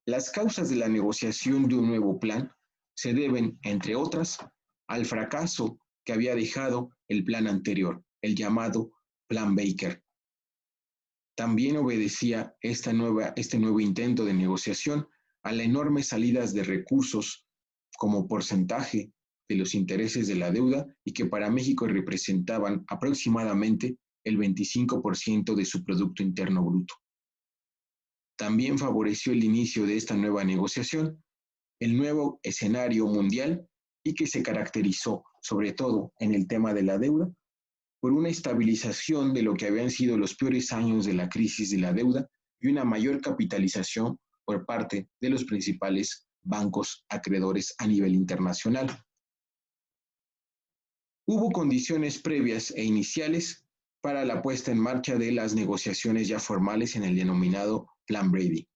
Las causas de la negociación de un nuevo plan se deben, entre otras, al fracaso que había dejado el plan anterior, el llamado Plan Baker. También obedecía este nuevo intento de negociación a las enormes salidas de recursos como porcentaje de los intereses de la deuda y que para México representaban aproximadamente el 25% de su Producto Interno Bruto. También favoreció el inicio de esta nueva negociación, el nuevo escenario mundial y que se caracterizó, sobre todo en el tema de la deuda, por una estabilización de lo que habían sido los peores años de la crisis de la deuda y una mayor capitalización por parte de los principales bancos acreedores a nivel internacional. Hubo condiciones previas e iniciales para la puesta en marcha de las negociaciones ya formales en el denominado Plan Brady.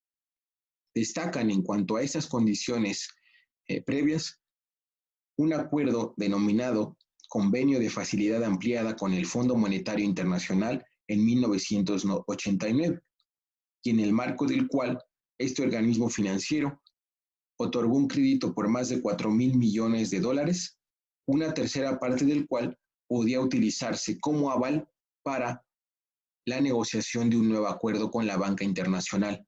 Destacan en cuanto a esas condiciones previas un acuerdo denominado Convenio de Facilidad Ampliada con el Fondo Monetario Internacional en 1989, y en el marco del cual este organismo financiero otorgó un crédito por más de 4,000 millones de dólares, una tercera parte del cual podía utilizarse como aval para la negociación de un nuevo acuerdo con la banca internacional.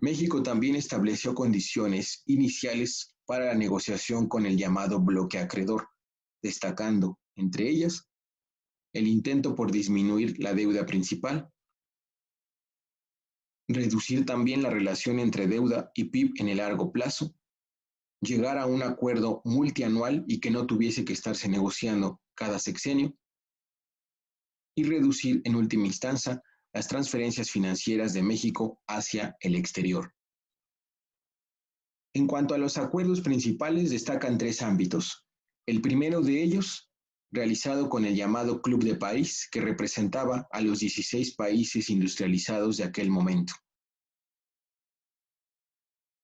México también estableció condiciones iniciales para la negociación con el llamado bloque acreedor, destacando, entre ellas, el intento por disminuir la deuda principal, reducir también la relación entre deuda y PIB en el largo plazo, llegar a un acuerdo multianual y que no tuviese que estarse negociando cada sexenio, y reducir en última instancia las transferencias financieras de México hacia el exterior. En cuanto a los acuerdos principales, destacan tres ámbitos. El primero de ellos, realizado con el llamado Club de París, que representaba a los 16 países industrializados de aquel momento.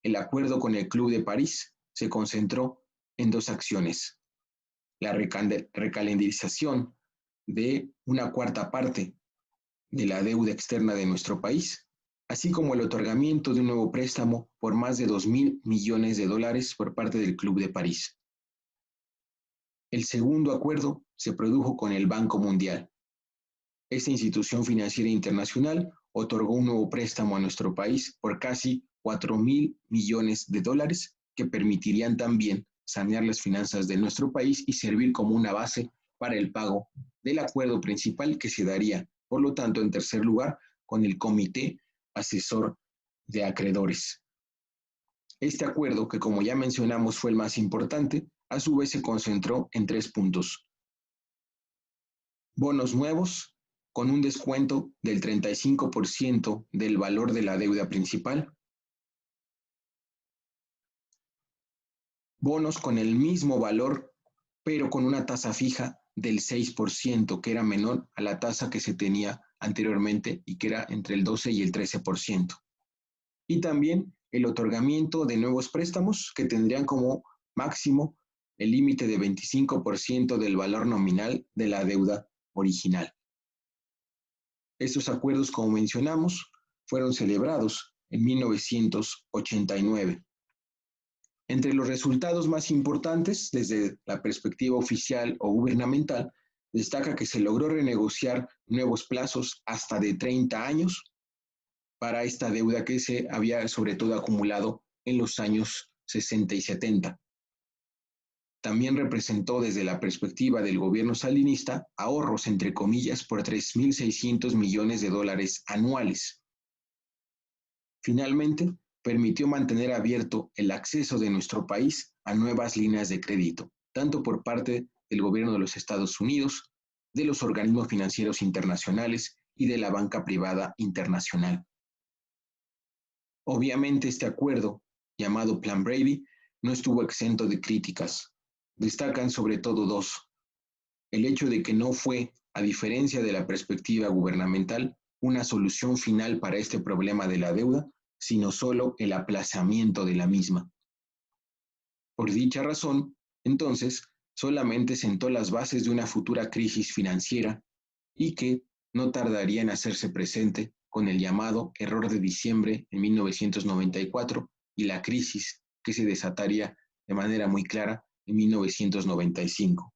El acuerdo con el Club de París se concentró en dos acciones: la recalendarización de una cuarta parte de la deuda externa de nuestro país, así como el otorgamiento de un nuevo préstamo por más de 2,000 millones de dólares por parte del Club de París. El segundo acuerdo se produjo con el Banco Mundial. Esta institución financiera internacional otorgó un nuevo préstamo a nuestro país por casi 4,000 millones de dólares que permitirían también sanear las finanzas de nuestro país y servir como una base para el pago del acuerdo principal que se daría, por lo tanto, en tercer lugar, con el Comité Asesor de Acreedores. Este acuerdo, que como ya mencionamos fue el más importante, a su vez se concentró en 3 puntos. Bonos nuevos con un descuento del 35% del valor de la deuda principal. Bonos con el mismo valor, pero con una tasa fija del 6%, que era menor a la tasa que se tenía anteriormente y que era entre el 12 y el 13%. Y también el otorgamiento de nuevos préstamos que tendrían como máximo el límite de 25% del valor nominal de la deuda original. Estos acuerdos, como mencionamos, fueron celebrados en 1989. Entre los resultados más importantes, desde la perspectiva oficial o gubernamental, destaca que se logró renegociar nuevos plazos hasta de 30 años para esta deuda que se había sobre todo acumulado en los años 60 y 70. También representó desde la perspectiva del gobierno salinista ahorros, entre comillas, por 3.600 millones de dólares anuales. Finalmente, permitió mantener abierto el acceso de nuestro país a nuevas líneas de crédito, tanto por parte del gobierno de los Estados Unidos, de los organismos financieros internacionales y de la banca privada internacional. Obviamente este acuerdo, llamado Plan Brady, no estuvo exento de críticas. Destacan sobre todo 2. El hecho de que no fue, a diferencia de la perspectiva gubernamental, una solución final para este problema de la deuda, sino solo el aplazamiento de la misma. Por dicha razón, entonces, solamente sentó las bases de una futura crisis financiera y que no tardaría en hacerse presente con el llamado error de diciembre en 1994 y la crisis que se desataría de manera muy clara en 1995.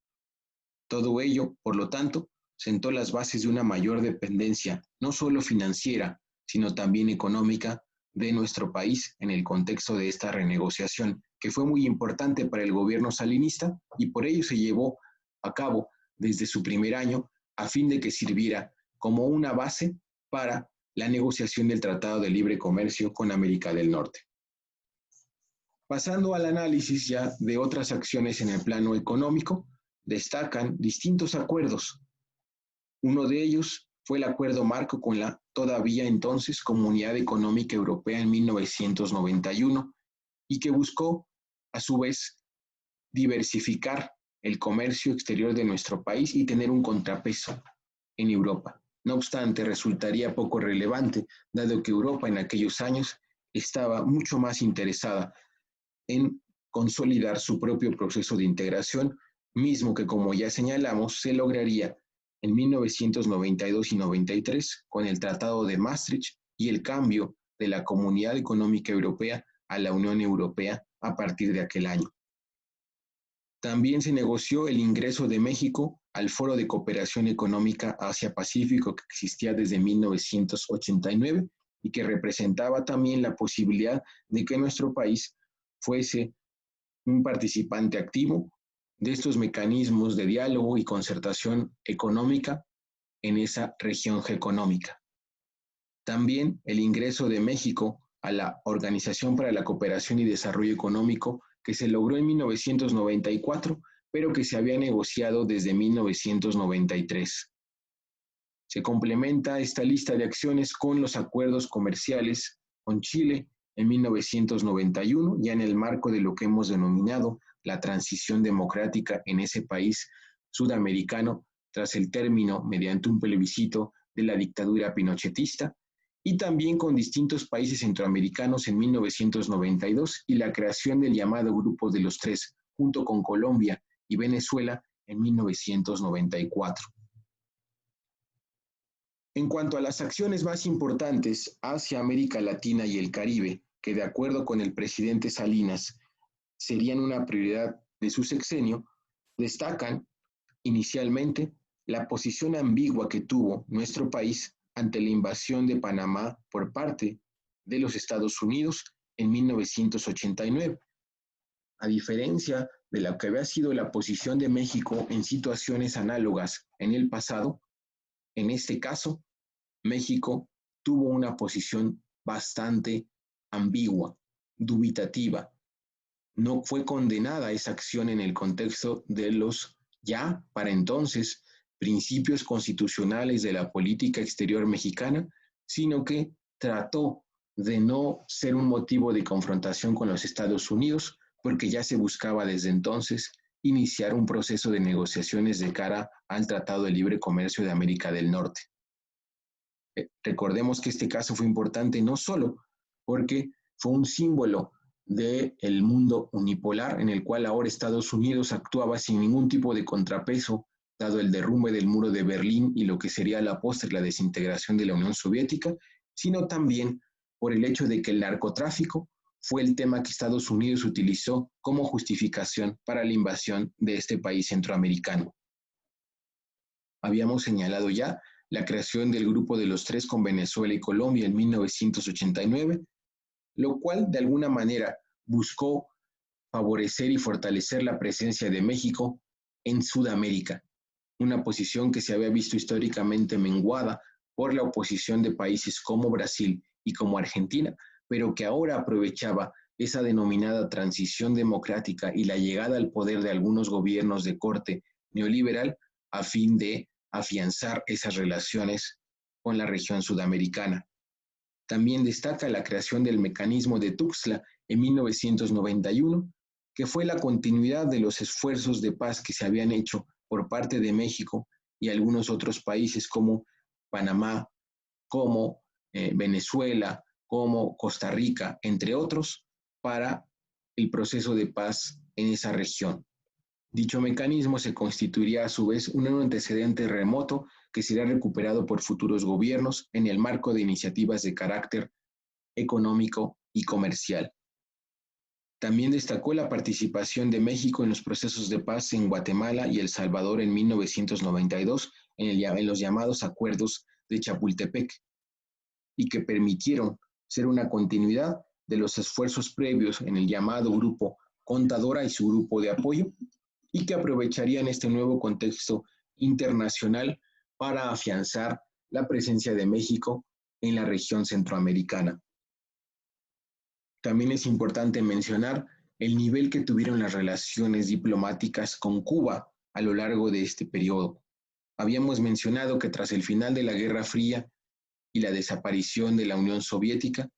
Todo ello, por lo tanto, sentó las bases de una mayor dependencia, no solo financiera, sino también económica, de nuestro país en el contexto de esta renegociación, que fue muy importante para el gobierno salinista y por ello se llevó a cabo desde su primer año a fin de que sirviera como una base para la negociación del Tratado de Libre Comercio con América del Norte. Pasando al análisis ya de otras acciones en el plano económico, destacan distintos acuerdos. Uno de ellos fue el acuerdo marco con la todavía entonces Comunidad Económica Europea en 1991 y que buscó, a su vez, diversificar el comercio exterior de nuestro país y tener un contrapeso en Europa. No obstante, resultaría poco relevante, dado que Europa en aquellos años estaba mucho más interesada en consolidar su propio proceso de integración, mismo que, como ya señalamos, se lograría en 1992 y 93 con el Tratado de Maastricht y el cambio de la Comunidad Económica Europea a la Unión Europea a partir de aquel año. También se negoció el ingreso de México al Foro de Cooperación Económica Asia-Pacífico que existía desde 1989 y que representaba también la posibilidad de que nuestro país fuese un participante activo de estos mecanismos de diálogo y concertación económica en esa región geoeconómica. También el ingreso de México a la Organización para la Cooperación y Desarrollo Económico, que se logró en 1994, pero que se había negociado desde 1993. Se complementa esta lista de acciones con los acuerdos comerciales con Chile en 1991, ya en el marco de lo que hemos denominado la transición democrática en ese país sudamericano tras el término mediante un plebiscito de la dictadura pinochetista, y también con distintos países centroamericanos en 1992 y la creación del llamado Grupo de los Tres, junto con Colombia y Venezuela en 1994. En cuanto a las acciones más importantes hacia América Latina y el Caribe, que de acuerdo con el presidente Salinas serían una prioridad de su sexenio, destacan inicialmente la posición ambigua que tuvo nuestro país ante la invasión de Panamá por parte de los Estados Unidos en 1989. A diferencia de lo que había sido la posición de México en situaciones análogas en el pasado, en este caso, México tuvo una posición bastante ambigua, dubitativa. No fue condenada esa acción en el contexto de los ya, para entonces, principios constitucionales de la política exterior mexicana, sino que trató de no ser un motivo de confrontación con los Estados Unidos, porque ya se buscaba desde entonces iniciar un proceso de negociaciones de cara al Tratado de Libre Comercio de América del Norte. Recordemos que este caso fue importante no solo porque fue un símbolo del mundo unipolar en el cual ahora Estados Unidos actuaba sin ningún tipo de contrapeso, dado el derrumbe del muro de Berlín y lo que sería la postre la desintegración de la Unión Soviética, sino también por el hecho de que el narcotráfico fue el tema que Estados Unidos utilizó como justificación para la invasión de este país centroamericano. Habíamos señalado ya la creación del Grupo de los Tres con Venezuela y Colombia en 1989, lo cual de alguna manera buscó favorecer y fortalecer la presencia de México en Sudamérica, una posición que se había visto históricamente menguada por la oposición de países como Brasil y como Argentina, pero que ahora aprovechaba esa denominada transición democrática y la llegada al poder de algunos gobiernos de corte neoliberal a fin de afianzar esas relaciones con la región sudamericana. También destaca la creación del mecanismo de Tuxtla en 1991, que fue la continuidad de los esfuerzos de paz que se habían hecho por parte de México y algunos otros países como Panamá, como Venezuela, como Costa Rica, entre otros, para el proceso de paz en esa región. Dicho mecanismo se constituiría a su vez un antecedente remoto que será recuperado por futuros gobiernos en el marco de iniciativas de carácter económico y comercial. También destacó la participación de México en los procesos de paz en Guatemala y El Salvador en 1992 en los llamados acuerdos de Chapultepec y que permitieron ser una continuidad de los esfuerzos previos en el llamado Grupo Contadora y su grupo de apoyo y que aprovecharían este nuevo contexto internacional para afianzar la presencia de México en la región centroamericana. También es importante mencionar el nivel que tuvieron las relaciones diplomáticas con Cuba a lo largo de este periodo. Habíamos mencionado que tras el final de la Guerra Fría y la desaparición de la Unión Soviética,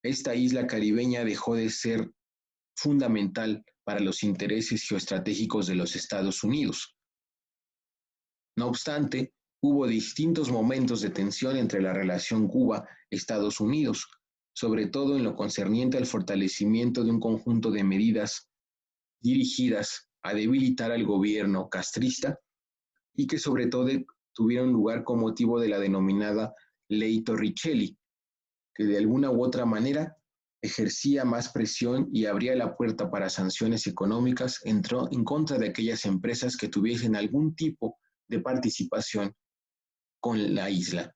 esta isla caribeña dejó de ser fundamental para los intereses geoestratégicos de los Estados Unidos. No obstante, hubo distintos momentos de tensión entre la relación Cuba-Estados Unidos, sobre todo en lo concerniente al fortalecimiento de un conjunto de medidas dirigidas a debilitar al gobierno castrista y que sobre todo tuvieron lugar con motivo de la denominada Ley Torricelli, que de alguna u otra manera ejercía más presión y abría la puerta para sanciones económicas en contra de aquellas empresas que tuviesen algún tipo de participación con la isla.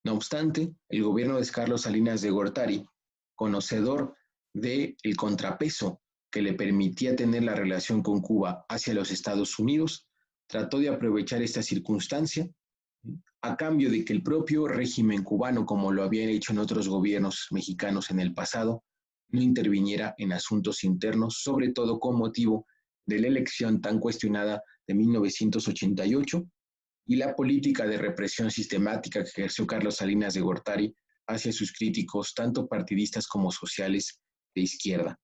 No obstante, el gobierno de Carlos Salinas de Gortari, conocedor del contrapeso que le permitía tener la relación con Cuba hacia los Estados Unidos, trató de aprovechar esta circunstancia a cambio de que el propio régimen cubano, como lo habían hecho en otros gobiernos mexicanos en el pasado, no interviniera en asuntos internos, sobre todo con motivo de la elección tan cuestionada de 1988 y la política de represión sistemática que ejerció Carlos Salinas de Gortari hacia sus críticos, tanto partidistas como sociales de izquierda.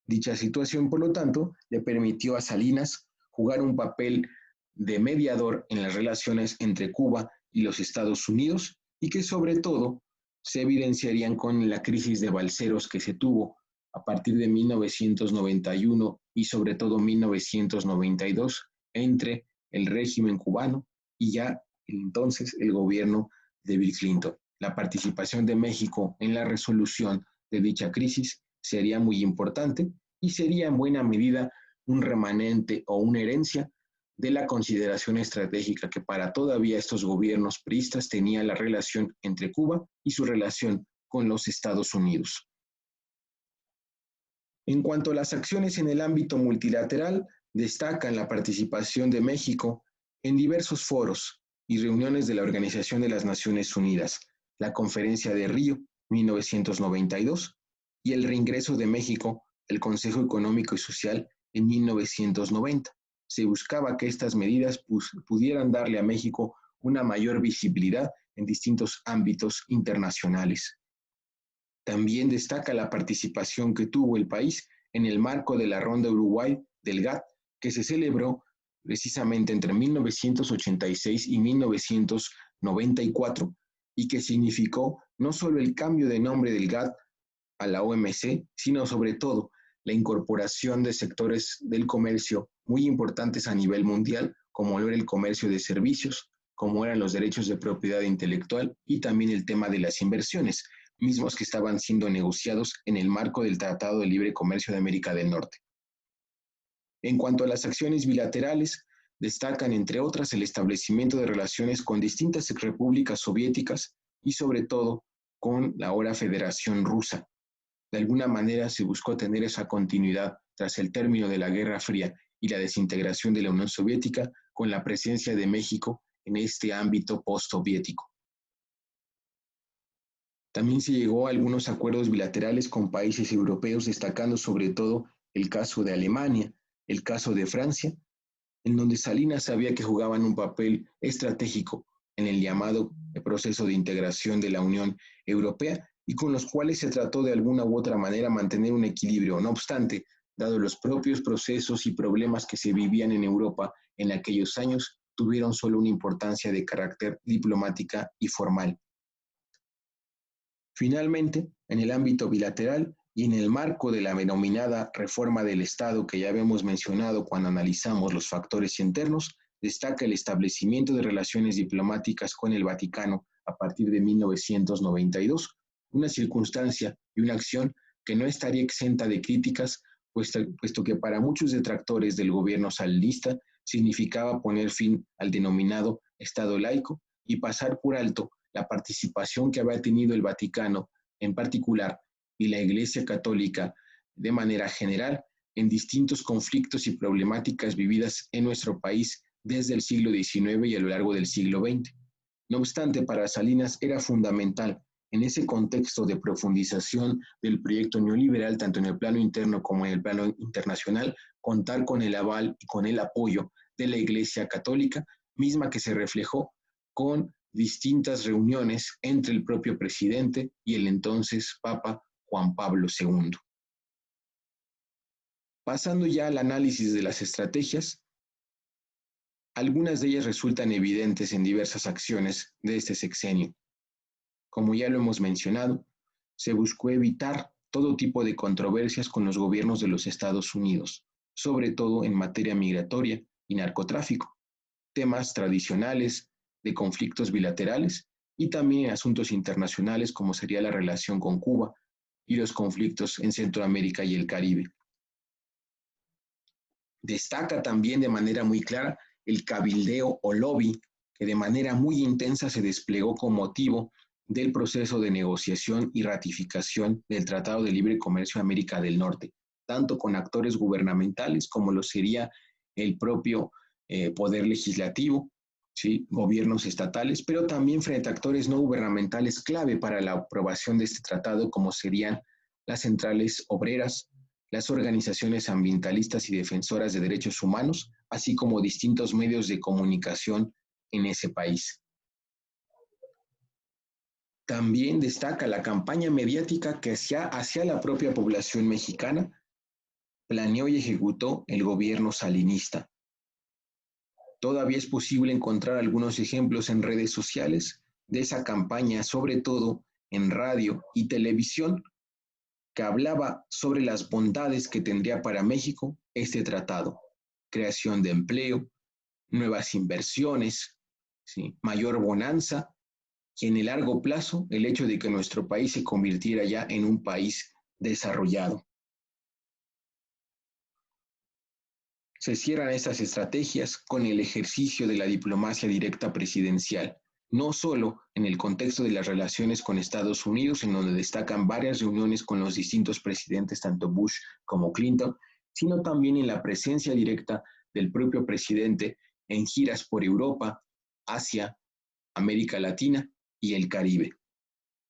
Dicha situación, por lo tanto, le permitió a Salinas jugar un papel de mediador en las relaciones entre Cuba y los Estados Unidos y que sobre todo se evidenciarían con la crisis de balseros que se tuvo a partir de 1991 y sobre todo 1992 entre el régimen cubano y ya entonces el gobierno de Bill Clinton. La participación de México en la resolución de dicha crisis sería muy importante y sería en buena medida un remanente o una herencia de la consideración estratégica que para todavía estos gobiernos priistas tenía la relación entre Cuba y su relación con los Estados Unidos. En cuanto a las acciones en el ámbito multilateral, destacan la participación de México en diversos foros y reuniones de la Organización de las Naciones Unidas, la Conferencia de Río 1992 y el reingreso de México al Consejo Económico y Social en 1990. Se buscaba que estas medidas pudieran darle a México una mayor visibilidad en distintos ámbitos internacionales. También destaca la participación que tuvo el país en el marco de la Ronda Uruguay del GATT, que se celebró precisamente entre 1986 y 1994 y que significó no solo el cambio de nombre del GATT a la OMC, sino sobre todo la incorporación de sectores del comercio muy importantes a nivel mundial, como era el comercio de servicios, como eran los derechos de propiedad intelectual y también el tema de las inversiones, mismos que estaban siendo negociados en el marco del Tratado de Libre Comercio de América del Norte. En cuanto a las acciones bilaterales, destacan entre otras el establecimiento de relaciones con distintas repúblicas soviéticas y sobre todo con la ahora Federación Rusa. De alguna manera se buscó tener esa continuidad tras el término de la Guerra Fría y la desintegración de la Unión Soviética con la presencia de México en este ámbito postsoviético. También se llegó a algunos acuerdos bilaterales con países europeos, destacando sobre todo el caso de Alemania, el caso de Francia, en donde Salinas sabía que jugaban un papel estratégico en el llamado proceso de integración de la Unión Europea y con los cuales se trató de alguna u otra manera mantener un equilibrio. No obstante, dado los propios procesos y problemas que se vivían en Europa en aquellos años, tuvieron solo una importancia de carácter diplomática y formal. Finalmente, en el ámbito bilateral y en el marco de la denominada reforma del Estado que ya habíamos mencionado cuando analizamos los factores internos, destaca el establecimiento de relaciones diplomáticas con el Vaticano a partir de 1992, una circunstancia y una acción que no estaría exenta de críticas, puesto que para muchos detractores del gobierno salinista significaba poner fin al denominado Estado laico y pasar por alto la participación que había tenido el Vaticano en particular y la Iglesia Católica de manera general en distintos conflictos y problemáticas vividas en nuestro país desde el siglo XIX y a lo largo del siglo XX. No obstante, para Salinas era fundamental en ese contexto de profundización del proyecto neoliberal, tanto en el plano interno como en el plano internacional, contar con el aval y con el apoyo de la Iglesia Católica, misma que se reflejó con distintas reuniones entre el propio presidente y el entonces Papa Juan Pablo II. Pasando ya al análisis de las estrategias, algunas de ellas resultan evidentes en diversas acciones de este sexenio. Como ya lo hemos mencionado, se buscó evitar todo tipo de controversias con los gobiernos de los Estados Unidos, sobre todo en materia migratoria y narcotráfico, temas tradicionales de conflictos bilaterales y también en asuntos internacionales como sería la relación con Cuba y los conflictos en Centroamérica y el Caribe. Destaca también de manera muy clara el cabildeo o lobby que de manera muy intensa se desplegó con motivo del proceso de negociación y ratificación del Tratado de Libre Comercio de América del Norte, tanto con actores gubernamentales como lo sería el propio poder legislativo, ¿sí? Gobiernos estatales, pero también frente a actores no gubernamentales clave para la aprobación de este tratado, como serían las centrales obreras, las organizaciones ambientalistas y defensoras de derechos humanos, así como distintos medios de comunicación en ese país. También destaca la campaña mediática que hacia la propia población mexicana planeó y ejecutó el gobierno salinista. Todavía es posible encontrar algunos ejemplos en redes sociales de esa campaña, sobre todo en radio y televisión, que hablaba sobre las bondades que tendría para México este tratado: creación de empleo, nuevas inversiones, ¿sí? Mayor bonanza y en el largo plazo el hecho de que nuestro país se convirtiera ya en un país desarrollado. Se cierran estas estrategias con el ejercicio de la diplomacia directa presidencial, no solo en el contexto de las relaciones con Estados Unidos, en donde destacan varias reuniones con los distintos presidentes, tanto Bush como Clinton, sino también en la presencia directa del propio presidente en giras por Europa, Asia, América Latina y el Caribe.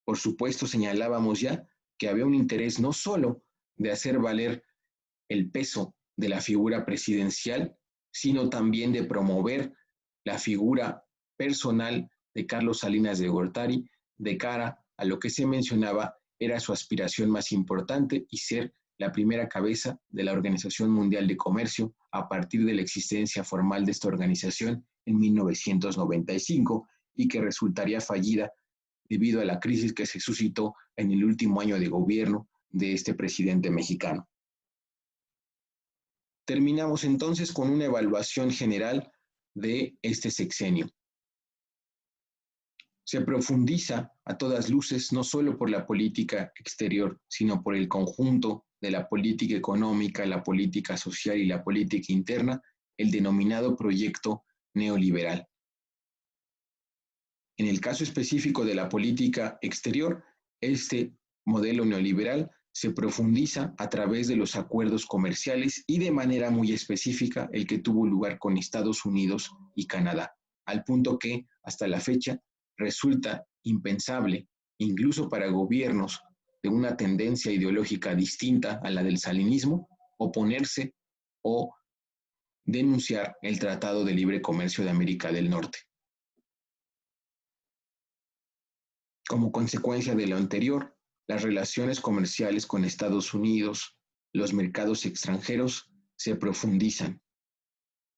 Por supuesto, señalábamos ya que había un interés no solo de hacer valer el peso de la figura presidencial, sino también de promover la figura personal de Carlos Salinas de Gortari de cara a lo que se mencionaba era su aspiración más importante y ser la primera cabeza de la Organización Mundial de Comercio a partir de la existencia formal de esta organización en 1995 y que resultaría fallida debido a la crisis que se suscitó en el último año de gobierno de este presidente mexicano. Terminamos entonces con una evaluación general de este sexenio. Se profundiza a todas luces no solo por la política exterior, sino por el conjunto de la política económica, la política social y la política interna, el denominado proyecto neoliberal. En el caso específico de la política exterior, este modelo neoliberal se profundiza a través de los acuerdos comerciales y de manera muy específica el que tuvo lugar con Estados Unidos y Canadá, al punto que hasta la fecha resulta impensable, incluso para gobiernos de una tendencia ideológica distinta a la del salinismo, oponerse o denunciar el Tratado de Libre Comercio de América del Norte. Como consecuencia de lo anterior, las relaciones comerciales con Estados Unidos, los mercados extranjeros, se profundizan.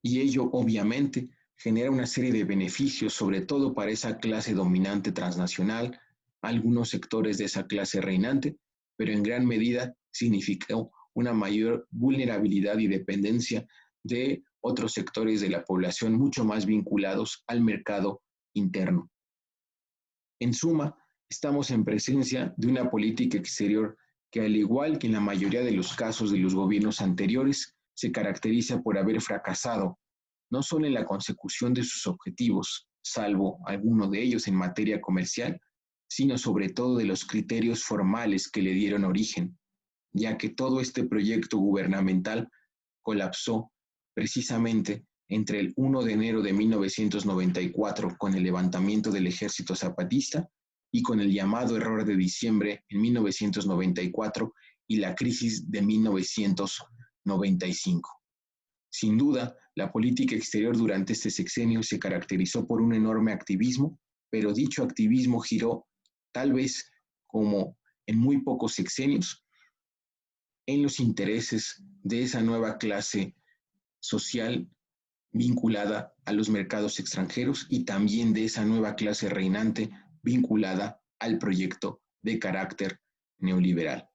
Y ello, obviamente, genera una serie de beneficios, sobre todo para esa clase dominante transnacional, algunos sectores de esa clase reinante, pero en gran medida significó una mayor vulnerabilidad y dependencia de otros sectores de la población mucho más vinculados al mercado interno. En suma, estamos en presencia de una política exterior que, al igual que en la mayoría de los casos de los gobiernos anteriores, se caracteriza por haber fracasado, no solo en la consecución de sus objetivos, salvo alguno de ellos en materia comercial, sino sobre todo de los criterios formales que le dieron origen, ya que todo este proyecto gubernamental colapsó precisamente entre el 1 de enero de 1994 con el levantamiento del Ejército Zapatista y con el llamado error de diciembre en 1994 y la crisis de 1995. Sin duda, la política exterior durante este sexenio se caracterizó por un enorme activismo, pero dicho activismo giró, tal vez como en muy pocos sexenios, en los intereses de esa nueva clase social vinculada a los mercados extranjeros y también de esa nueva clase reinante vinculada al proyecto de carácter neoliberal.